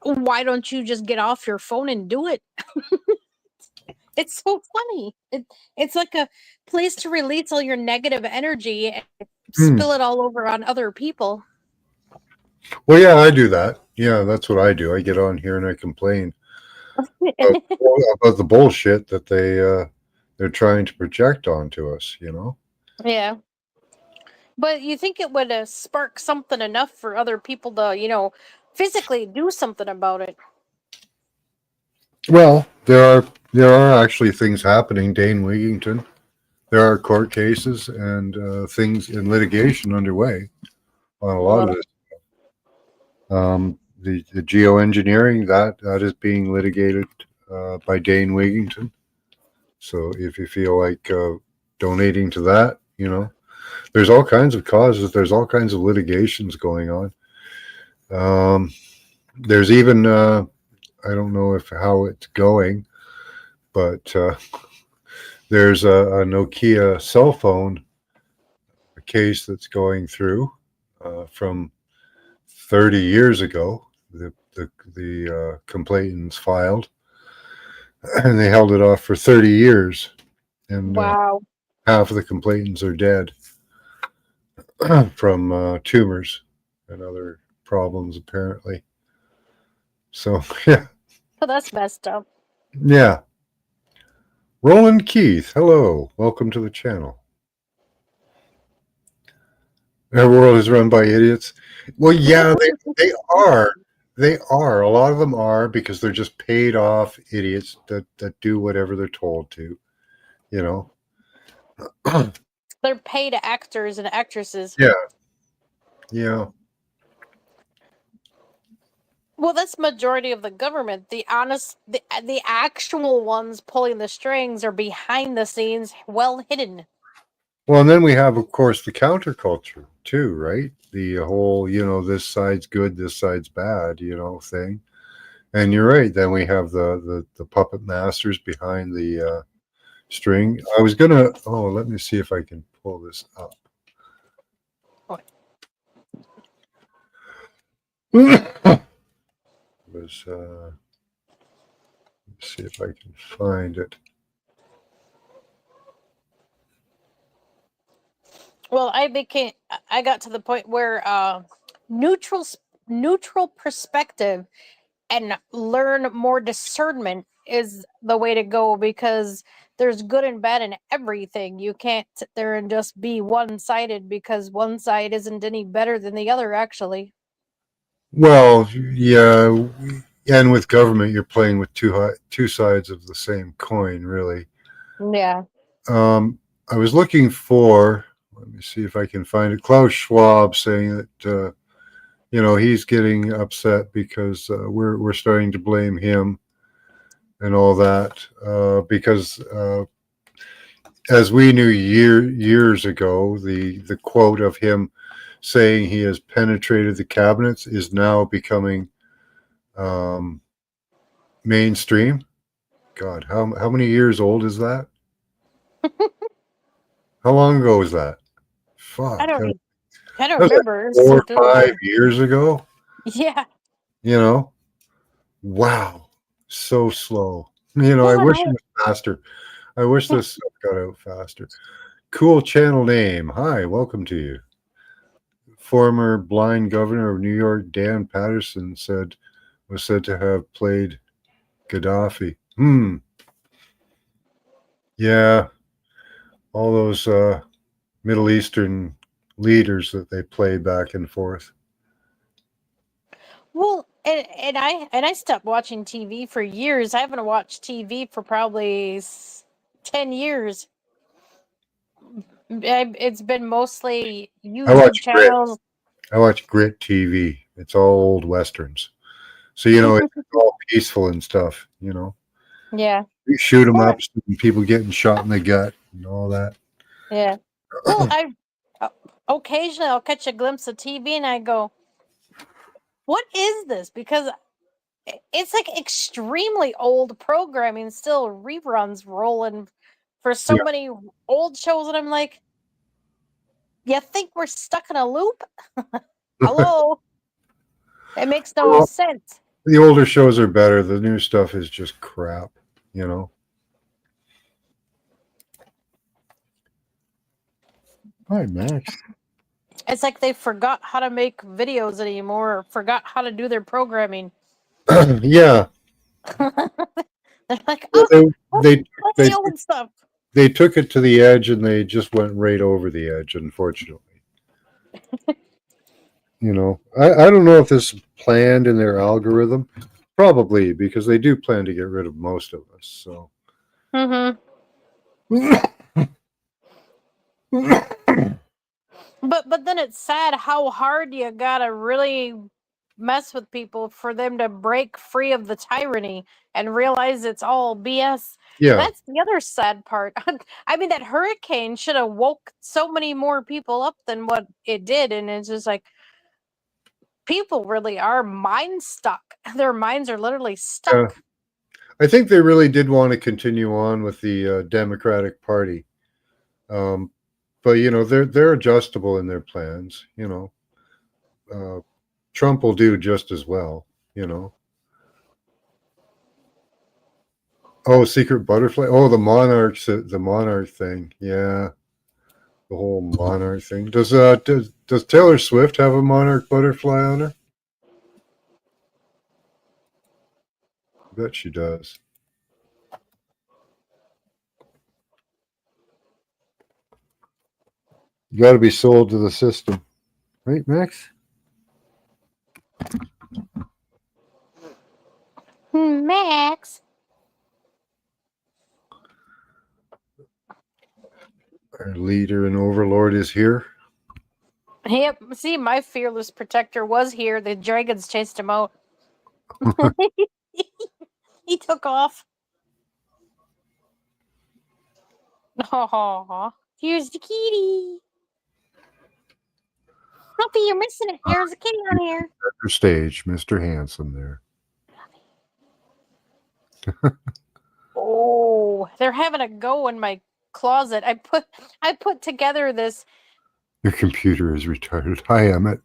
why don't you just get off your phone and do it? It's so funny. It's like a place to release all your negative energy and spill it all over on other people. Well, yeah, I do that. Yeah, that's what I do. I get on here and I complain about the bullshit that they're trying to project onto us. Yeah. But you think it would spark something enough for other people to, physically do something about it? Well, there are actually things happening. Dane Wigington. There are court cases and things in litigation underway on a lot of this. The geoengineering that is being litigated by Dane Wigington. So if you feel like donating to that, there's all kinds of causes. There's all kinds of litigations going on. There's even I don't know how it's going, but there's a Nokia cell phone case that's going through from 30 years ago. The complainants filed, and they held it off for 30 years, and Wow. half of the complainants are dead from tumors and other problems, apparently. So yeah, So that's messed up. yeah. Roland Keith, hello, welcome to the channel. Our world is run by idiots. Well, yeah, they are. They are. A lot of them are because they're just paid off idiots that do whatever they're told to, you know. They're paid actors and actresses. Yeah. Yeah. Well, that's majority of the government. The actual ones pulling the strings are behind the scenes, well hidden. Well, and then we have, of course, the counterculture too, right? The whole, this side's good, this side's bad, thing. And you're right. Then we have the puppet masters behind the string. I was gonna. Oh, let me see if I can pull this up. Was let's see if I can find it. Well, I got to the point where neutral neutral perspective and learn more discernment is the way to go, because there's good and bad in everything. You can't sit there and just be one-sided, because one side isn't any better than the other, actually. Well, yeah, and with government, you're playing with two sides of the same coin, really. Yeah. Um, I was looking for. Let me see if I can find it. Klaus Schwab saying that he's getting upset because we're starting to blame him and all that because as we knew years ago, the quote of him saying he has penetrated the cabinets is now becoming um, mainstream. God, how many years old is that? How long ago was that? I Fuck, don't I don't that was like remember. It's 4 something or 5 like, years ago. yeah. You know, wow, so slow. I Well, and wish it was faster. I wish this stuff got out faster. Cool channel name. Hi, welcome to you. Former blind governor of New York, Dan Patterson, was said to have played Gaddafi. Yeah, all those Middle Eastern leaders that they play back and forth. well, and I stopped watching TV for years. I haven't watched TV for probably 10 years. It's been mostly I YouTube watch Grit. channels. I watch Grit TV. It's all old westerns. So it's all peaceful and stuff. Yeah. You shoot them Well, up, and people getting shot in the gut and all that. yeah. Well, I occasionally I'll catch a glimpse of TV and I go, "What is this?" Because it's like extremely old programming, still reruns rolling for so Yeah. many old shows, and I'm like, "You think we're stuck in a loop?" Hello, it makes no Well, sense. the older shows are better. The new stuff is just crap. Hi, Max. It's like they forgot how to make videos anymore, or forgot how to do their programming. Yeah. They're like, Well, oh, they what's they the old stuff? they took it to the edge and they just went right over the edge. Unfortunately, I don't know if this is planned in their algorithm. Probably because they do plan to get rid of most of us. So. Mm-hmm. But then it's sad how hard you gotta really mess with people for them to break free of the tyranny and realize it's all BS. Yeah. That's the other sad part. I mean, that hurricane should have woke so many more people up than what it did, and it's just like people really are mind stuck. Their minds are literally Yeah. stuck. I think they really did want to continue on with the Democratic Party, um, but they're adjustable in their plans. Trump will do just as well. Oh, secret butterfly. Oh, the monarch thing. Yeah, the whole monarch thing. Does Taylor Swift have a monarch butterfly on her? I bet she does. You got to be sold to the system, right, Max? Max. Our leader and overlord is here. Yep. See, my fearless protector was here. The dragons chased him out. He took off. Oh, here's the kitty. Fluffy, you're missing it. There's a kitty on here. Center stage, Mr. Handsome there. Oh, they're having a go in my closet. I put together this. Your computer is retarded. Hi, Emmett.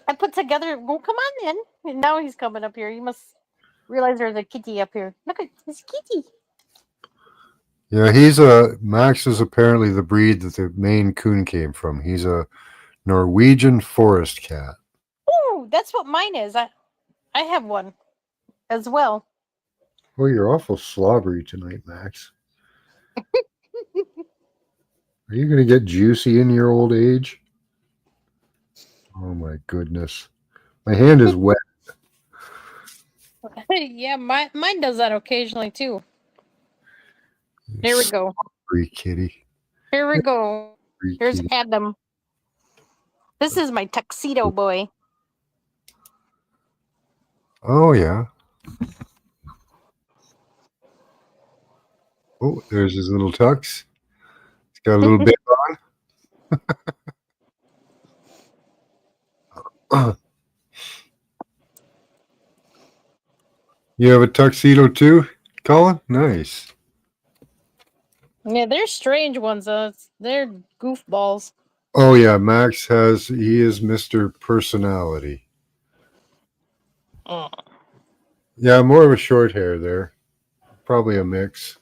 I put together. Well, come on then. And now he's coming up here. You must realize there's a kitty up here. Look at this kitty. Yeah, Max is apparently the breed that the Maine Coon came from. He's a Norwegian forest cat. Oh, that's what mine is. I have one as well. Oh, you're awful slobbery tonight, Max. Are you going to get juicy in your old age? Oh, my goodness. My hand is wet. Yeah, mine does that occasionally too. There we go. Free kitty. Here we go. Free Here's kitty. Adam. This is my tuxedo boy. Oh, yeah. Oh, there's his little tux. He's got a little bit on. You have a tuxedo too, Colin? Nice. Yeah, they're strange ones. They're goofballs. Oh yeah, he is Mr. Personality. Oh. Yeah, more of a short hair there. Probably a mix.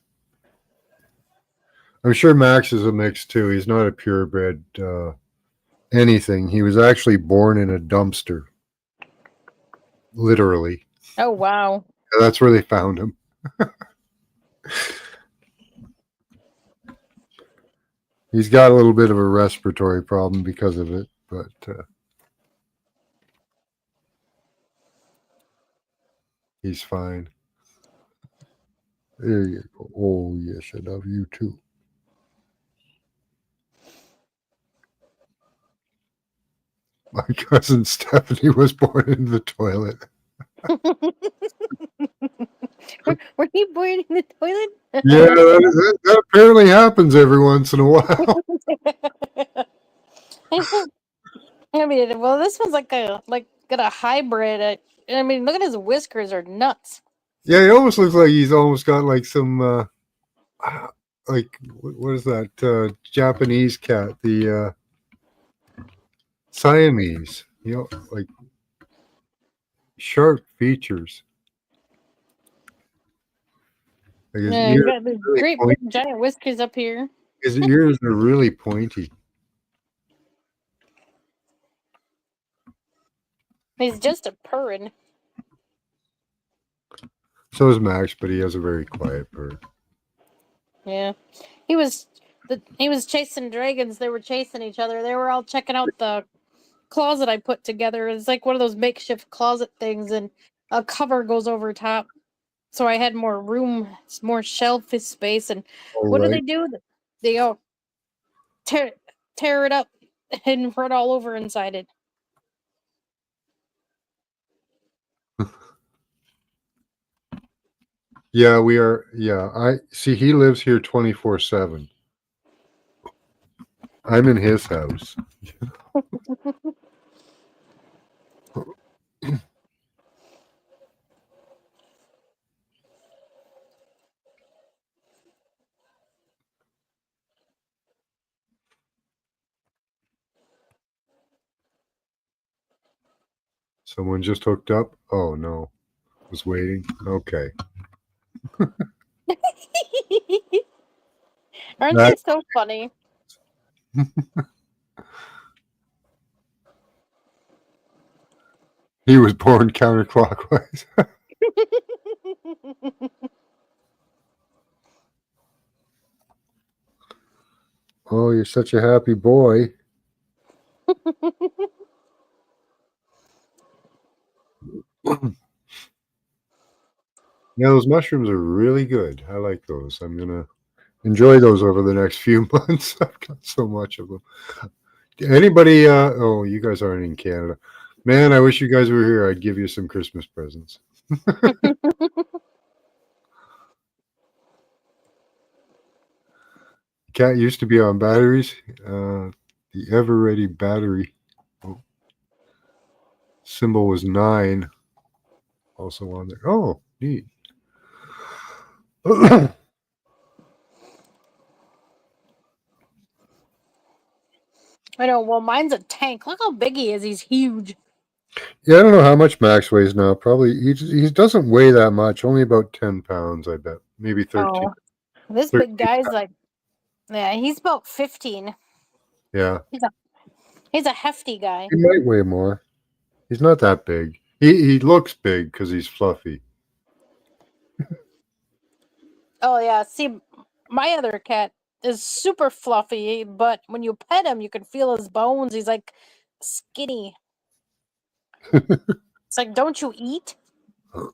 I'm sure Max is a mix too. He's not a purebred anything. He was actually born in a dumpster. Literally. Oh wow. That's where they found him. He's got a little bit of a respiratory problem because of it, but he's fine. There you go. Oh, yes, I love you too. My cousin Stephanie was born in the toilet. Were you born in the toilet? Yeah, that apparently happens every once in a while. I mean, well, this one's got a hybrid. I mean, look at his whiskers are nuts. Yeah, he almost looks like he's almost got like some like what is that Japanese cat, the Siamese, like sharp features. Like his Yeah, ears got the really great pointy. big giant whiskers up here. His ears are really pointy. He's just a purring. So is Max, but he has a very quiet purr. Yeah, he was chasing dragons. They were chasing each other. They were all checking out the closet I put together. It's like one of those makeshift closet things, and a cover goes over top, so I had more room, more shelf space. And what do they do? They all tear it up and run all over inside it. Yeah, we are. Yeah, I see. He lives here 24/7. I'm in his house. Someone just hooked up. Oh no, was waiting. Okay. Aren't they so funny? He was born counterclockwise. Oh, you're such a happy boy. Yeah, those mushrooms are really good. I like those. I'm gonna enjoy those over the next few months. I've got so much of them. Anybody? Oh, you guys aren't in Canada. Man, I wish you guys were here. I'd give you some Christmas presents. Cat used to be on batteries. The ever ready battery symbol was 9. Also on there. Oh, neat. I know. Well, mine's a tank. Look how big he is. He's huge. Yeah, I don't know how much Max weighs now. Probably he doesn't weigh that much. Only about 10 pounds, I bet. Maybe 13. Oh, this 13. big guy's like, yeah, he's about 15. Yeah, He's a hefty guy. he might weigh more. He's not that big. He looks big because he's fluffy. Oh yeah. See, my other cat is super fluffy, but when you pet him, you can feel his bones. He's like skinny. It's like, don't you eat?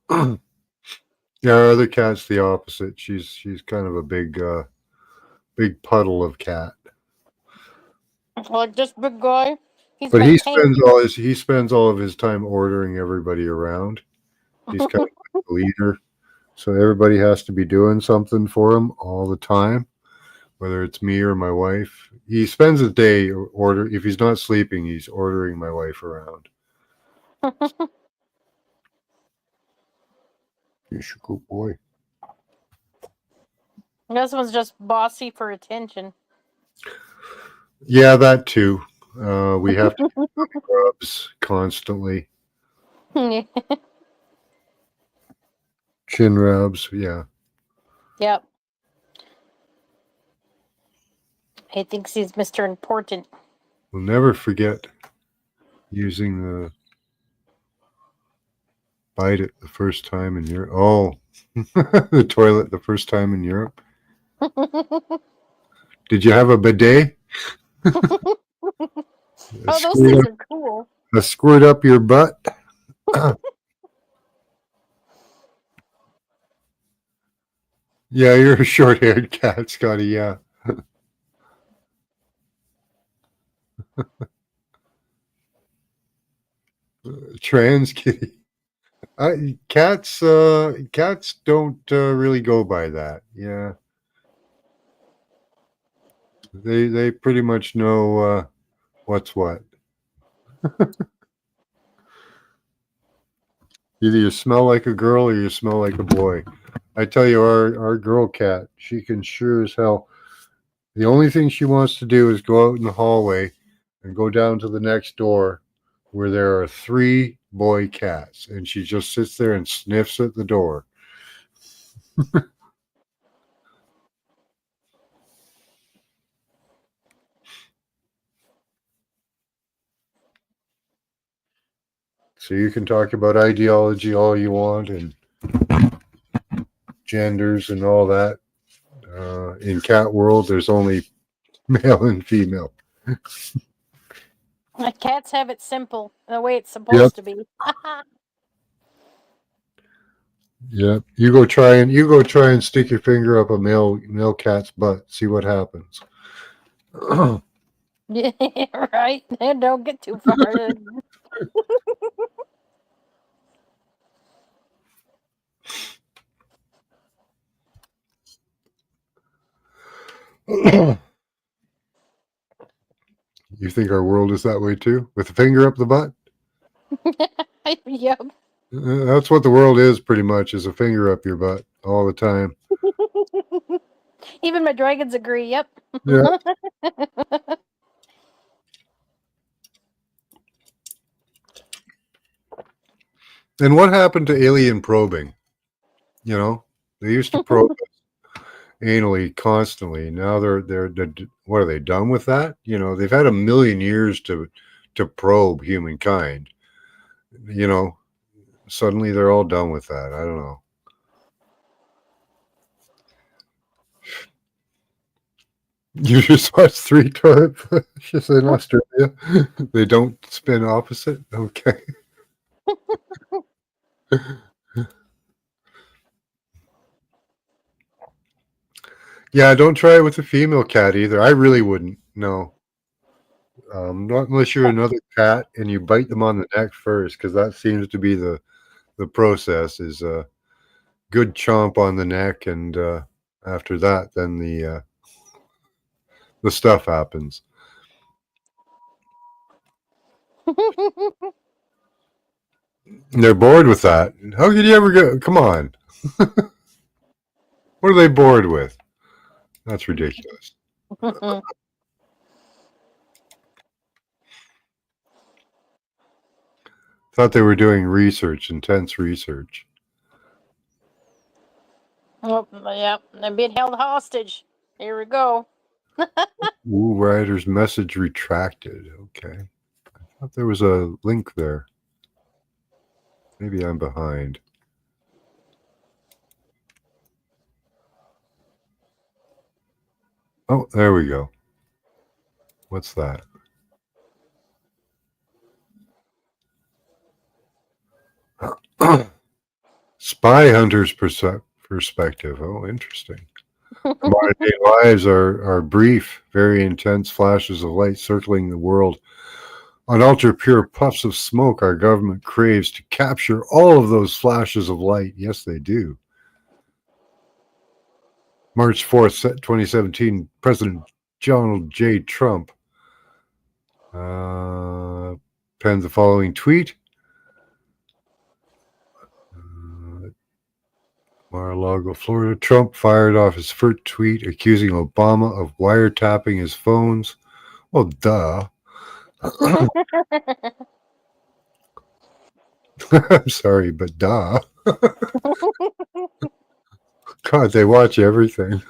Yeah, our other cat's the opposite. She's kind of a big puddle of cat. Like this big guy. He's But my tank. he spends all of his time ordering everybody around. He's kind of like the leader. So everybody has to be doing something for him all the time, whether it's me or my wife. He spends a day if he's not sleeping, he's ordering my wife around. You're a good boy. This one's just bossy for attention. Yeah, that too. We have to do rubs constantly. Chin rubs, yeah. Yep. He thinks he's Mr. Important. We'll never forget using the bite it the first time in Europe. Oh, the toilet the first time in Europe. Did you have a bidet? Oh, those things are cool. A squirt up your butt. Yeah, you're a short-haired cat, Scotty. Yeah. Trans kitty. Cats don't really go by that. Yeah. They pretty much know what's what. Either you smell like a girl or you smell like a boy. I tell you, our girl cat, she can sure as hell. The only thing she wants to do is go out in the hallway and go down to the next door where there are 3 boy cats, and she just sits there and sniffs at the door. So you can talk about ideology all you want and genders and all that. In cat world, there's only male and female. Cats have it simple, the way it's supposed to be. Yeah, you go try and stick your finger up a male cat's butt. See what happens. Yeah, right. Don't get too far. You think our world is that way too? With a finger up the butt? Yep. That's what the world is pretty much, is a finger up your butt all the time. Even my dragons agree. Yep. Yeah. And what happened to alien probing? You know, they used to probe anally constantly. Now they're what, are they done with that? You know, they've had 1,000,000 years to probe humankind. You know, suddenly they're all done with that. I don't know. You just watched 3 toilet flushes in Australia. They don't spin opposite. Okay. Yeah, don't try it with a female cat either. I really wouldn't. No. Not unless you're another cat and you bite them on the neck first, because that seems to be the process is a good chomp on the neck, and after that, then the stuff happens. And they're bored with that. How could you ever go? Come on. What are they bored with? That's ridiculous. Thought they were doing research, intense research. Oh, yeah, I'm being held hostage. Here we go. Woo Rider's message retracted. Okay. I thought there was a link there. Maybe I'm behind. Oh, there we go. What's that? Spy Hunter's perspective. Oh, interesting. Modern day lives are brief, very intense flashes of light circling the world. On ultra pure puffs of smoke, our government craves to capture all of those flashes of light. Yes, they do. March 4th, 2017, President Donald J. Trump penned the following tweet. Mar-a-Lago, Florida. Trump fired off his first tweet accusing Obama of wiretapping his phones. Well, duh. I'm sorry, but duh. God, they watch everything.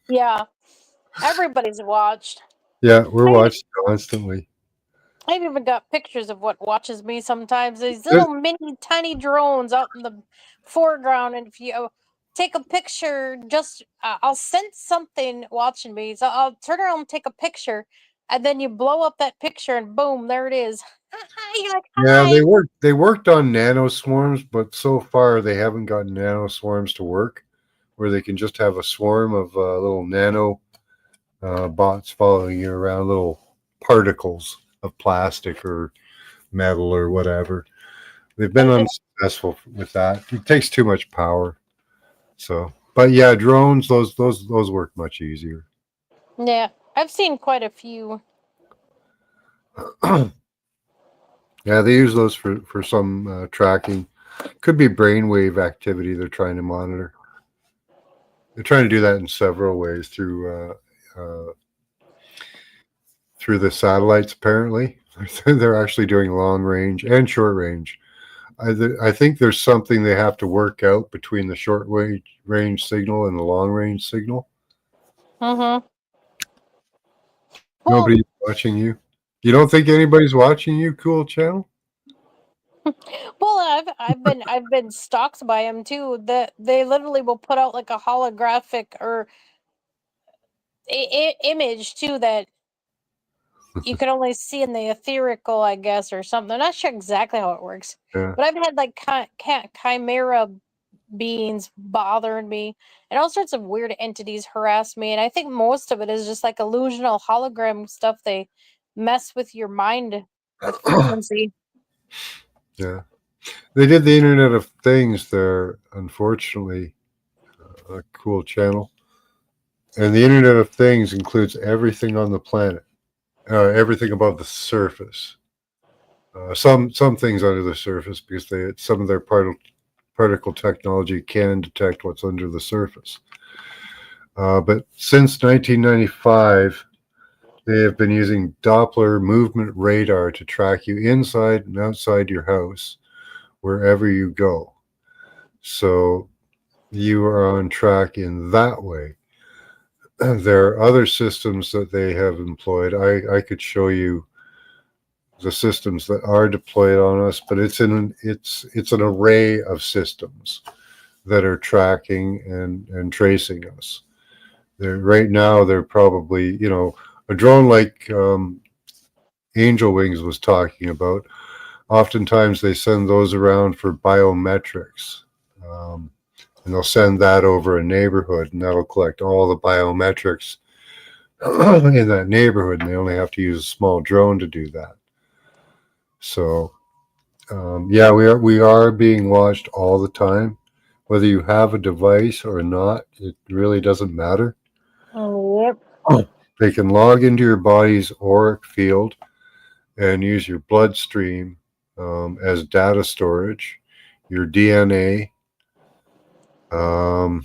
Yeah, everybody's watched. Yeah, we're watched constantly. I've even got pictures of what watches me sometimes. These little mini tiny drones out in the foreground, and if you take a picture, just I'll sense something watching me. So I'll turn around and take a picture, and then you blow up that picture, and boom, there it is. You're like, Yeah, hi. they worked on nanoswarms, but so far they haven't gotten nanoswarms to work, where they can just have a swarm of little nano bots following you around, little particles of plastic or metal or whatever. They've been unsuccessful with that. It takes too much power. So, but yeah, drones, those work much easier. Yeah, I've seen quite a few. Yeah, they use those for some tracking. Could be brainwave activity they're trying to monitor. They're trying to do that in several ways through the satellites. Apparently, they're actually doing long range and short range. I think there's something they have to work out between the short range signal and the long range signal. Mm-hmm. Well, Nobody's watching you. You don't think anybody's watching you, Cool Channel? well, I've been stalked by them too. That they literally will put out like a holographic or image too that you can only see in the etherical, I guess, or something. I'm not sure exactly how it works, Yeah. but I've had like chimera beings bothering me, and all sorts of weird entities harass me. And I think most of it is just like illusional hologram stuff. They mess with your mind with frequency. Yeah. They did the Internet of Things there, unfortunately, a Cool Channel. And the Internet of Things includes everything on the planet, everything above the surface. Some things under the surface because some of their particle technology can detect what's under the surface. But since 1995, they have been using Doppler movement radar to track you inside and outside your house, wherever you go. So you are on track in that way. There are other systems that they have employed. I could show you the systems that are deployed on us, but it's an array of systems that are tracking and tracing us. Right now they're probably, a drone like Angel Wings was talking about. oftentimes they send those around for biometrics. And they'll send that over a neighborhood, and that'll collect all the biometrics in that neighborhood, and they only have to use a small drone to do that. So, yeah, we are being watched all the time. Whether you have a device or not, it really doesn't matter. Yep. They can log into your body's auric field and use your bloodstream as data storage, your DNA. I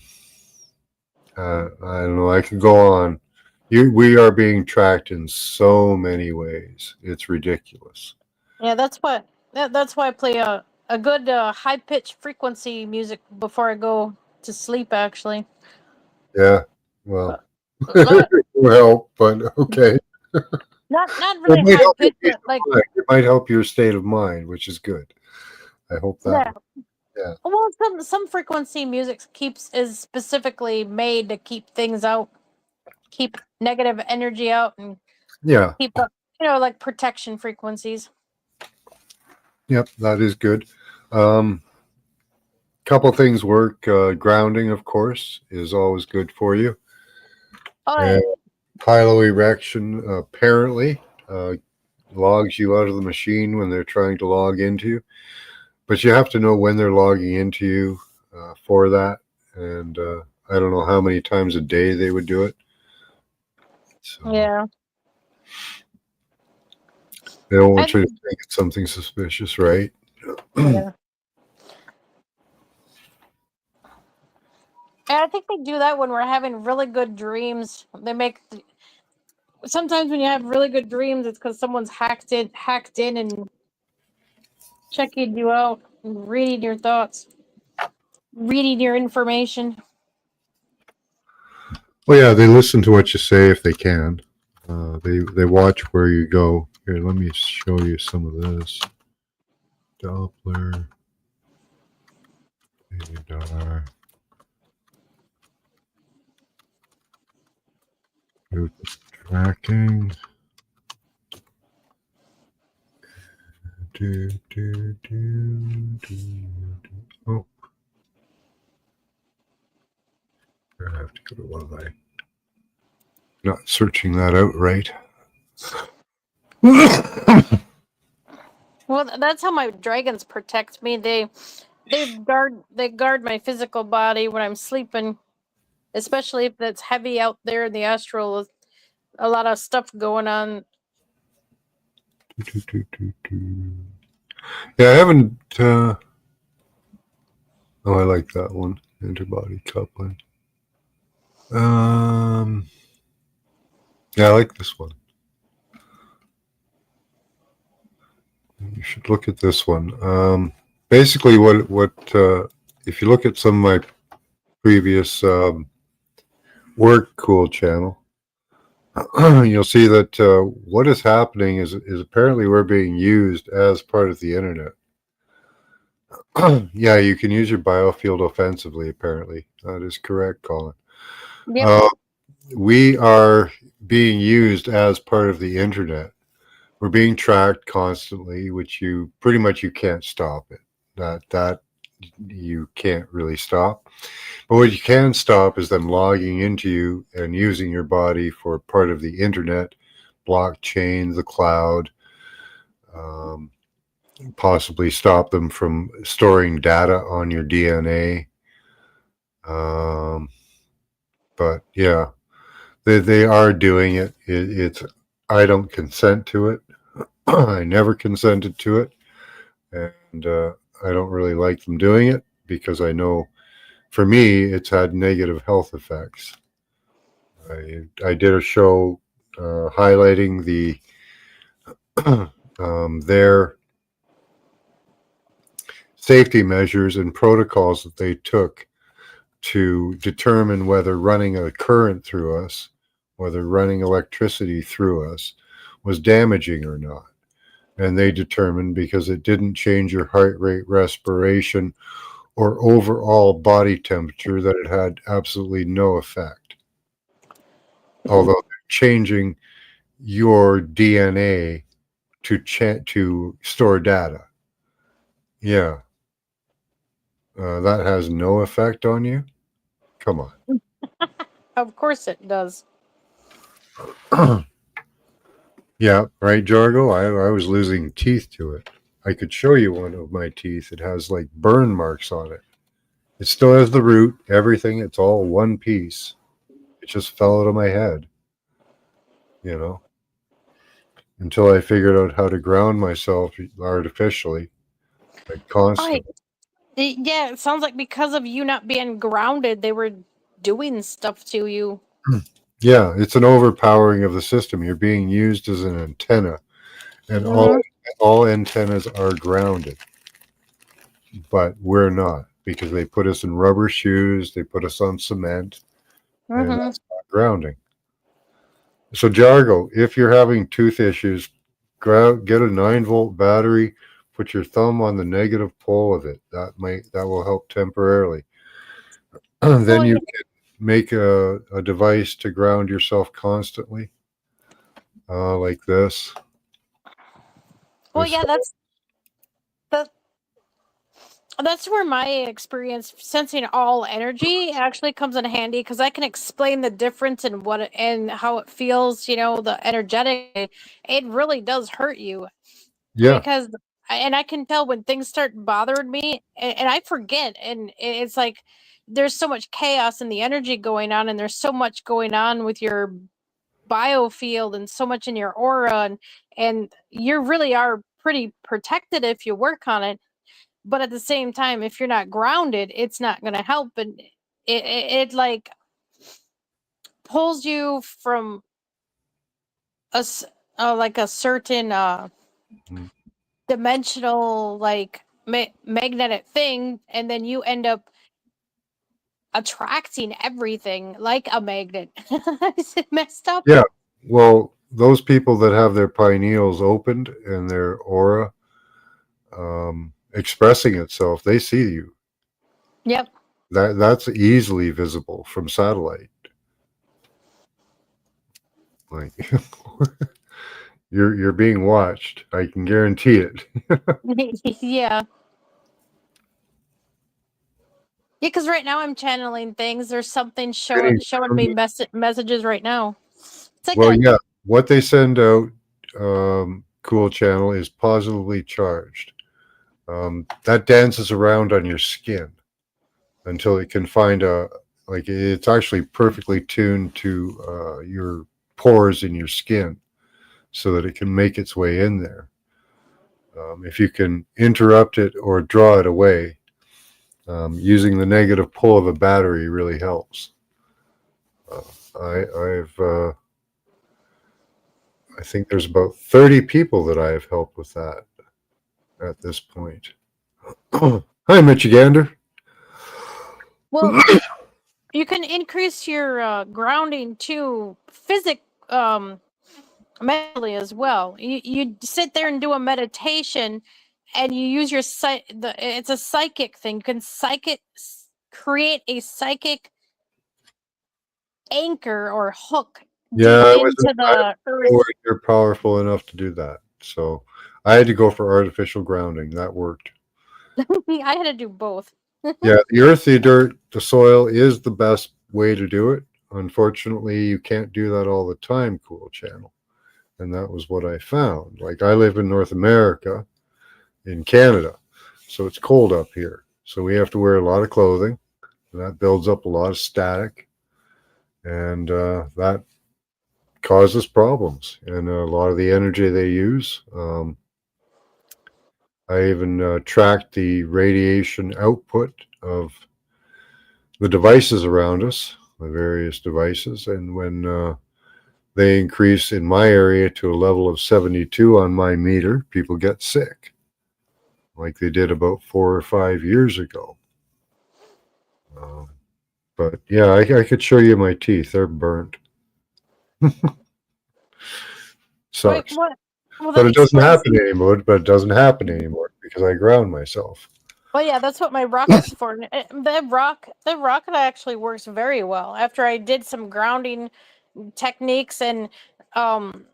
don't know. I could go on. We are being tracked in so many ways. It's ridiculous. Yeah, that's why. That's why I play a good high pitched frequency music before I go to sleep. Actually, Yeah. Well, not well, but okay. not It really might high help your pitched, peace but of like mind. It might help your state of mind, which is good. I hope that. yeah. Yeah. Well, some frequency music is specifically made to keep things out, keep negative energy out, and Yeah. keep like protection frequencies. Yep. That is good. Couple things work. Grounding, of course, is always good for you. Oh, And piloerection apparently logs you out of the machine when they're trying to log into you. But you have to know when they're logging into you for that. And I don't know how many times a day they would do it. So yeah. they don't want I, you to think it's something suspicious, right? yeah. And I think they do that when we're having really good dreams. They make sometimes when you have really good dreams, it's because someone's hacked in, and checking you out, and reading your thoughts, reading your information. Well, yeah, they listen to what you say if they can. They watch where you go. Here, let me show you some of this. Doppler, radar, route tracking. Do, do, do, do, do. Oh, I have to go to one of my. Not searching that out right. Well, that's how my dragons protect me. They guard my physical body when I'm sleeping, especially if it's heavy out there in the astral. With a lot of stuff going on. Yeah, I haven't. Oh, I like that one. Interbody coupling. Yeah, I like this one. You should look at this one. Basically, what if you look at some of my previous work cool channel, you'll see that what is happening is apparently we're being used as part of the internet. Yeah, you can use your biofield offensively. Apparently, that is correct, Colin. Yep. We are being used as part of the internet. We're being tracked constantly, which you pretty much you can't stop it. That you can't really stop. But what you can stop is them logging into you and using your body for part of the internet, blockchain, the cloud. Possibly stop them from storing data on your DNA. But yeah, they are doing it. It's I don't consent to it. I never consented to it, and I don't really like them doing it because I know, for me, it's had negative health effects. I did a show highlighting their safety measures and protocols that they took to determine whether running a current through us, whether running electricity through us was damaging or not. And they determined because it didn't change your heart rate, respiration, or overall body temperature that it had absolutely no effect. Although changing your DNA to store data. Yeah. That has no effect on you? Come Of course it does. on. Yeah, right, Jargo? I was losing teeth to it. I could show you one of my teeth. It has like burn marks on it. It still has the root, everything. It's all one piece. It just fell out of my head, you know, until I figured out how to ground myself artificially, like Right. constantly. Yeah, it sounds like because of you not being grounded, they were doing stuff to you. Yeah, it's an overpowering of the system. You're being used as an antenna, and Mm-hmm. all antennas are grounded, but we're not because they put us in rubber shoes, they put us on cement, and Mm-hmm. that's not grounding. So, Jargo, if you're having tooth issues, get a 9-volt battery. Put your thumb on the negative pole of it. That will help temporarily. Then Well, you yeah, can make a device to ground yourself constantly, like this. well, This yeah, that that's where my experience sensing all energy actually comes in handy because I can explain the difference in what and how it feels. You know, the energetic. It really does hurt you yeah, because, and I can tell when things start bothering me, and I forget, and it's like there's so much chaos in the energy going on, and there's so much going on with your biofield and so much in your aura, and you really are pretty protected if you work on it, but at the same time if you're not grounded it's not going to help, and it like pulls you from like a certain Mhm. dimensional like magnetic thing, and then you end up attracting everything like a magnet. Is it messed up? Yeah. Well, those people that have their pineals opened and their aura expressing itself, they see you. Yep. That's easily visible from satellite. Like you're being watched. I can guarantee it. Yeah. Yeah, because right now I'm channeling things. There's something showing me messages right now. It's like Well, a yeah. What they send out, Cool Channel, is positively charged. That dances around on your skin until it can find like it's actually perfectly tuned to your pores in your skin so that it can make its way in there. If you can interrupt it or draw it away, using the negative pull of a battery really helps. Uh, I think there's about 30 people that I have helped with that at this point. Hi, Michigander. well, you can increase your grounding to mentally as well. You sit there and do a meditation, and you use your it's a psychic thing. You can create a psychic anchor or hook Yeah, deep into I the wasn't earth. you're powerful enough to do that. So I had to go for artificial grounding. That worked. I had to do both. Yeah, the earth, the dirt, the soil is the best way to do it. Unfortunately, you can't do that all the time, Cool Channel. And that was what I found. Like I live in North America, in Canada, so it's cold up here. So we have to wear a lot of clothing, and that builds up a lot of static, and that causes problems. And a lot of the energy they use. I even tracked the radiation output of the devices around us, the various devices, and when they increase in my area to a level of 72 on my meter, people get sick, like they did about 4 or 5 years ago. Um, but yeah, I could show you my teeth; they're burnt. Wait, Sucks, what? Well, but that it doesn't explains. happen anymore. But it doesn't happen anymore because I ground myself. Well, yeah, that's what my rocket's for. The rocket actually works very well. After I did some grounding techniques, and um,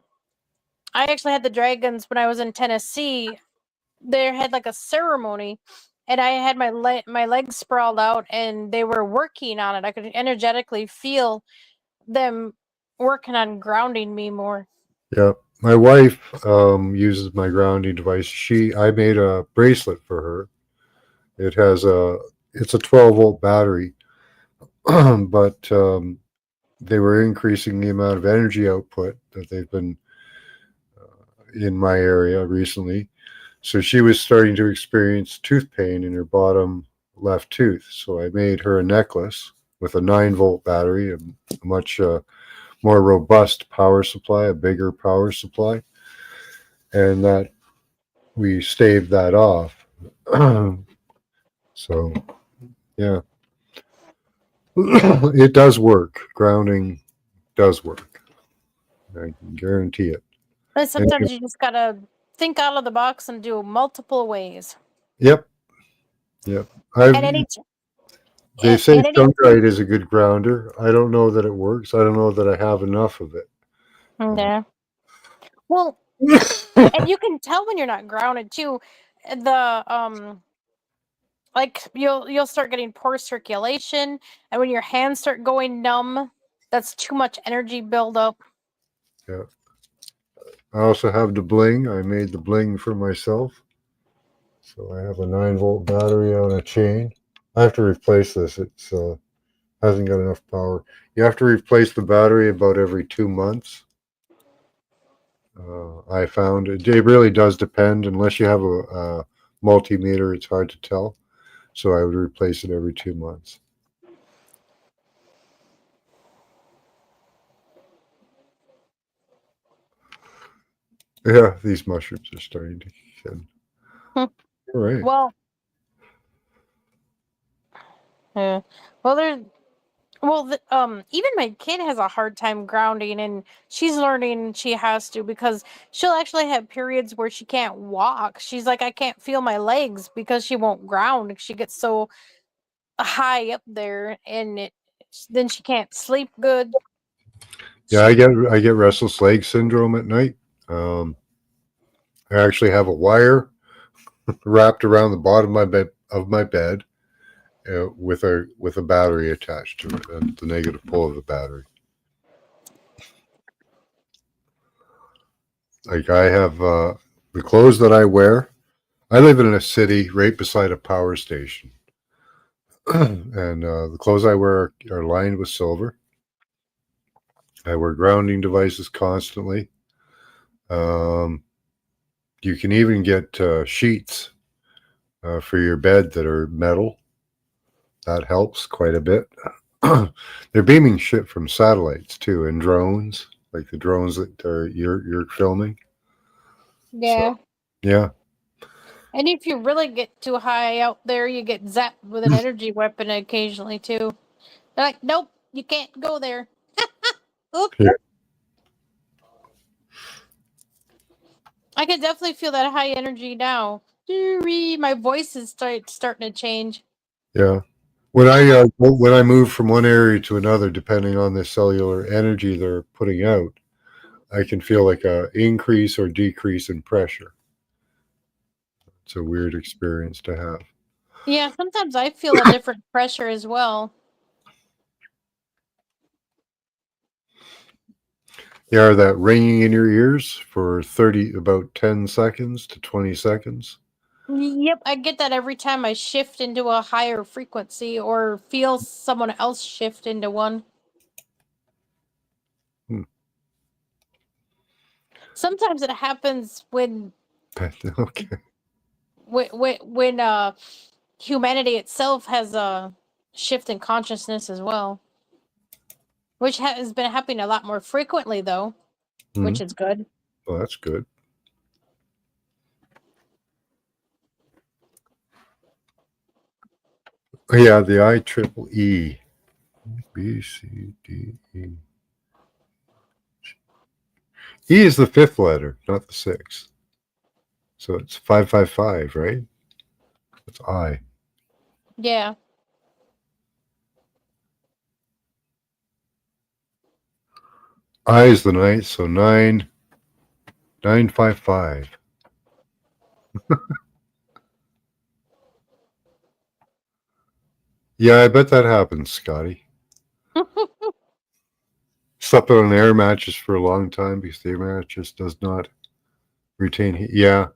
I actually had the dragons when I was in Tennessee. they had like a ceremony, and I had my legs sprawled out, and they were working on it. I could energetically feel them working on grounding me more. Yeah. My wife uses my grounding device. I made a bracelet for her. It's a 12-volt battery, but they were increasing the amount of energy output that they've been in my area recently. So she was starting to experience tooth pain in her bottom left tooth. So I made her a necklace with a 9-volt battery, a much more robust power supply, a bigger power supply, and that we staved that off. So yeah, it does work. Grounding does work. I can guarantee it. And And, sometimes you just gotta think out of the box and do multiple ways. yep, yep. And any They and say any sunlight is a good grounder. I don't know that it works. I don't know that I have enough of it. yeah. Well, and you can tell when you're not grounded too. The like you'll start getting poor circulation, and when your hands start going numb, that's too much energy buildup. Yeah. I also have the bling. I made the bling for myself. So I have a 9-volt battery on a chain. I have to replace this. It's hasn't got enough power. You have to replace the battery about every 2 months. I found it really does depend. Unless you have a multimeter, it's hard to tell. So I would replace it every 2 months. Yeah, these mushrooms are starting to shed. Hmm. All right. Well, yeah. Well, there's even my kid has a hard time grounding, and she's learning she has to, because she'll actually have periods where she can't walk. She's like, I can't feel my legs because she won't ground. She gets so high up there, and then she can't sleep good. Yeah, I get restless leg syndrome at night. Um, I actually have a wire wrapped around the bottom of my bed with a battery attached to it, and the negative pole of the battery. Like I have the clothes that I wear. I live in a city right beside a power station, and the clothes I wear are lined with silver. I wear grounding devices constantly. Um, you can even get sheets for your bed that are metal. That helps quite a bit. They're beaming shit from satellites too, and drones, like the drones that you're filming. Yeah. So yeah, And if you really get too high out there, you get zapped with an energy weapon occasionally too. They're like, nope, you can't go there. Oop. yeah, I can definitely feel that high energy now. My voice is starting to change. yeah. When I move from one area to another, depending on the cellular energy they're putting out, I can feel like a increase or decrease in pressure. It's a weird experience to have. Yeah, sometimes I feel a different pressure as well. Yeah, that ringing in your ears for about 10 seconds to 20 seconds. Yep, I get that every time I shift into a higher frequency or feel someone else shift into one. Hmm. Sometimes it happens Okay. when humanity itself has a shift in consciousness as well, which has been happening a lot more frequently though, Hmm. which is good. Well, that's good. Yeah, the IEEE. B, C, D, E. E is the fifth letter, not the sixth. So it's 555, right? That's I. Yeah. I is the ninth, so 955. Yeah, I bet that happens, Scotty. Slept on an air mattress for a long time because the air mattress does not retain heat. Yeah,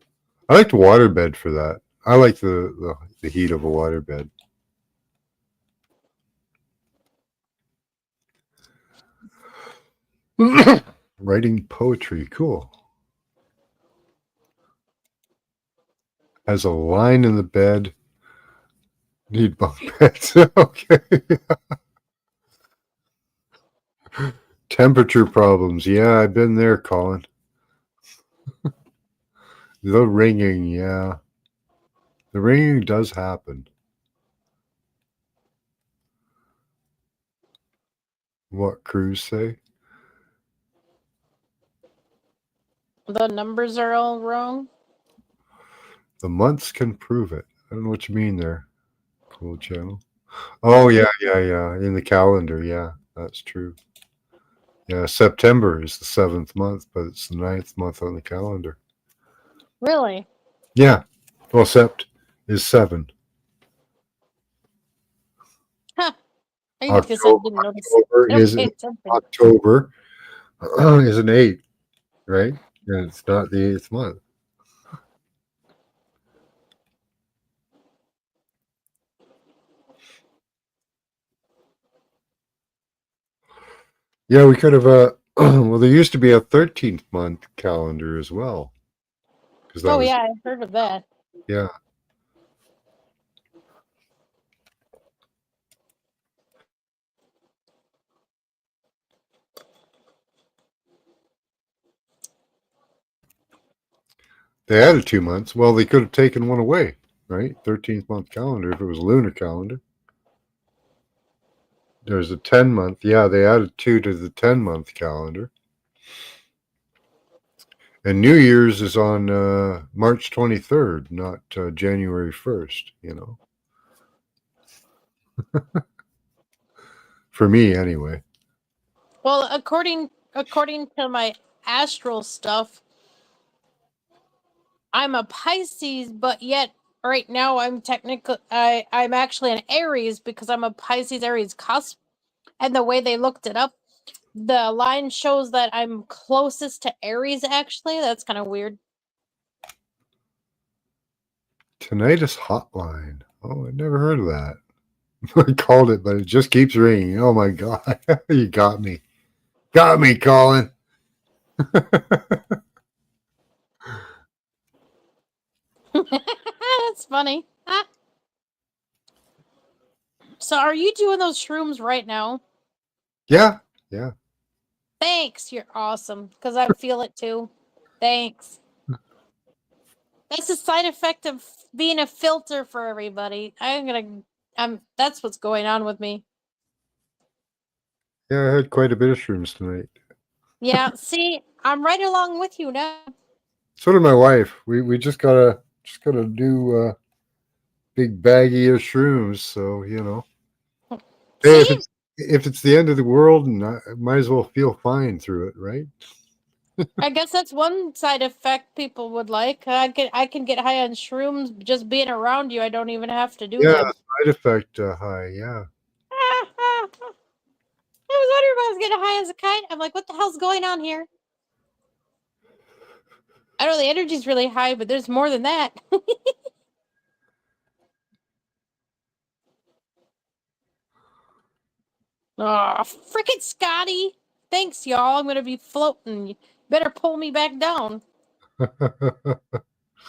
I like the waterbed for that. I like the heat of a waterbed. Writing poetry, cool. Has a line in the bed. Need bunk beds. Okay. Temperature problems. Yeah, I've been there, Colin. The ringing, yeah. The ringing does happen. What crews say? The numbers are all wrong. The months can prove it. I don't know what you mean there. Cool channel. Oh, yeah. In the calendar, yeah, that's true. Yeah, September is the 7th month, but it's the 9th month on the calendar. Really? Yeah. Well, Sept is 7. Huh. I guess I didn't notice. October I don't is pay attention. October is an 8, right? And it's not the 8th month. Yeah, we could have well, there used to be a 13th month calendar as well. Because that Oh was, yeah, I heard of that. yeah. They added 2 months. Well, they could have taken one away, right? 13th month calendar if it was lunar calendar. There's a 10-month. Yeah, they added 2 to the 10-month calendar. And New Year's is on March 23rd, not January 1st, you know. For me, anyway. Well, according to my astral stuff, I'm a Pisces, but yet right now I'm I'm actually an Aries because I'm a Pisces Aries cusp. And the way they looked it up, the line shows that I'm closest to Aries actually. That's kind of weird. Tinnitus hotline. Oh, I never heard of that. I called it, but it just keeps ringing. Oh my God. You got me. Got me, Colin. That's funny. Ah. So are you doing those shrooms right now? Yeah. Thanks, you're awesome. Because I feel it too. Thanks. That's a side effect of being a filter for everybody. That's what's going on with me. Yeah, I had quite a bit of shrooms tonight. Yeah, see, I'm right along with you now. So did my wife. We just got a new big baggie of shrooms. So hey, See? if it's the end of the world, and I might as well feel fine through it, right? I guess that's one side effect people would like. I can get high on shrooms just being around you. I don't even have to do Yeah, them. side effect high. Yeah. I was wondering if I was getting high as a kite. I'm like, what the hell's going on here? I know the energy's really high, but there's more than that. Oh, frickin' Scotty. Thanks, y'all. I'm gonna be floating. You better pull me back down.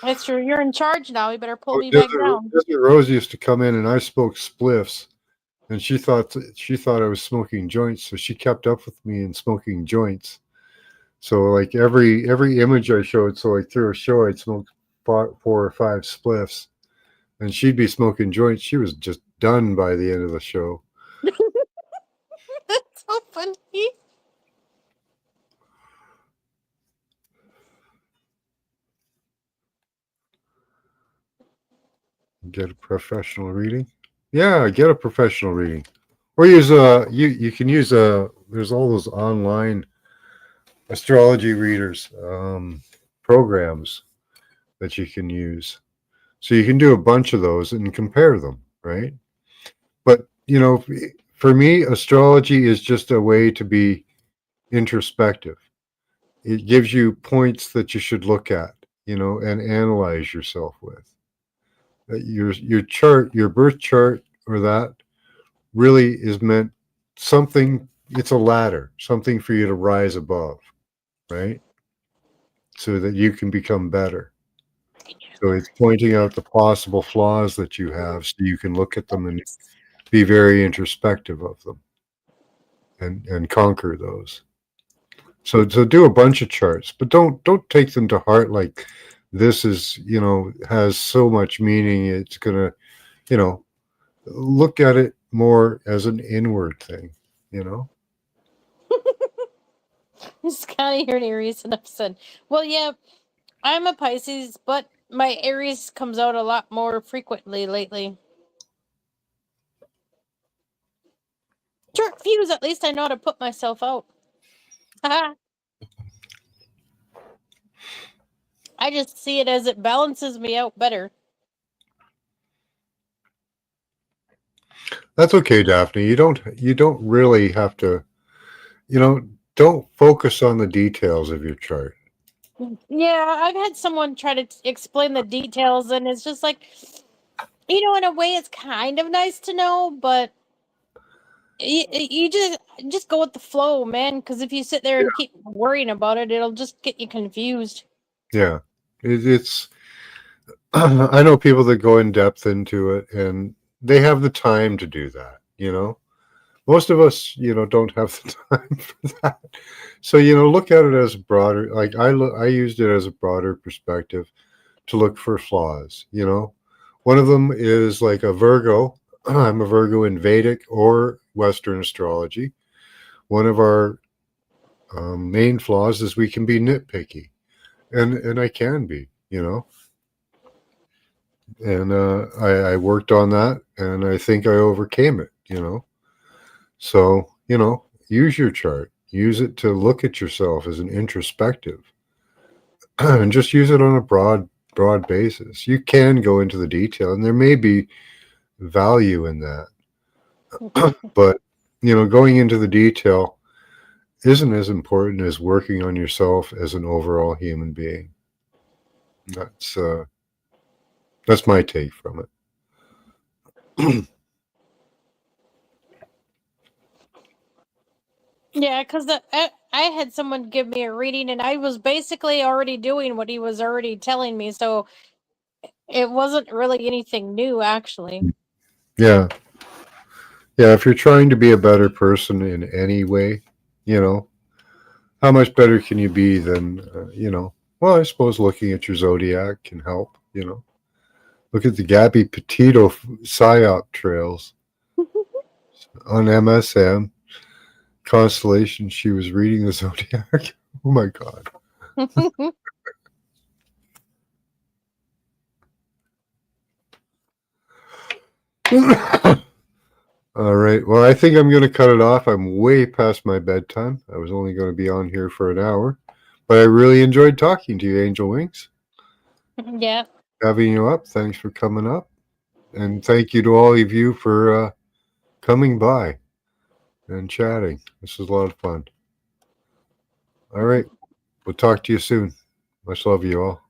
That's true. You're in charge now. You better pull me back down. Desert Rose used to come in, and I smoked spliffs, and she thought I was smoking joints, so she kept up with me in smoking joints. So like every image I showed, so like through a show, I'd smoke 4 or 5 spliffs, and she'd be smoking joints. She was just done by the end of the show. That's so funny. Get a professional reading. Yeah, get a professional reading, or use you can use there's all those online astrology readers programs that you can use. So you can do a bunch of those and compare them, right? But you know, for me, astrology is just a way to be introspective. It gives you points that you should look at, you know, and analyze yourself with. Your chart, your birth chart, or that really is meant something. It's a ladder, something for you to rise above, right? So that you can become better. So it's pointing out the possible flaws that you have, so you can look at them and be very introspective of them, and conquer those. So do a bunch of charts, but don't take them to heart like this is, you know, has so much meaning. It's gonna, you know, look at it more as an inward thing, you know. Scotty here, Aries, and I've said, well, yeah, I'm a Pisces, but my Aries comes out a lot more frequently lately. Short fuse, at least I know how to put myself out. I just see it as it balances me out better. That's okay, Daphne. You don't really have to, you know, don't focus on the details of your chart. Yeah, I've had someone try to explain the details, and it's just like, you know, in a way, it's kind of nice to know, but you just go with the flow, man. Because if you sit there and keep worrying about it, it'll just get you confused. Yeah, it's. I know people that go in depth into it, and they have the time to do that. You know, most of us, you know, don't have the time for that. So, you know, look at it as broader. Like I used it as a broader perspective to look for flaws. You know, one of them is like a Virgo. I'm a Virgo in Vedic or Western astrology. One of our main flaws is we can be nitpicky, and I can be, you know, and I worked on that, and I think I overcame it, you know. So, you know, use your chart, use it to look at yourself as an introspective, and just use it on a broad basis. You can go into the detail, and there may be value in that, but you know, going into the detail isn't as important as working on yourself as an overall human being. That's uh, that's my take from it. Yeah, because I had someone give me a reading, and I was basically already doing what he was already telling me, so it wasn't really anything new, actually. Yeah. Yeah. If you're trying to be a better person in any way, you know, how much better can you be than, you know, well, I suppose looking at your zodiac can help, you know. Look at the Gabby Petito psyop trails on MSM constellation. She was reading the zodiac. Oh my God. All right. Well, I think I'm going to cut it off. I'm way past my bedtime. I was only going to be on here for an hour, but I really enjoyed talking to you, Angel Wings. Yeah. Having you up. Thanks for coming up. And thank you to all of you for coming by and chatting. This was a lot of fun. All right. We'll talk to you soon. Much love, you all.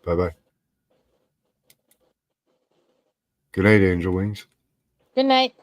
Bye bye. Good night, Angel Wings. Good night.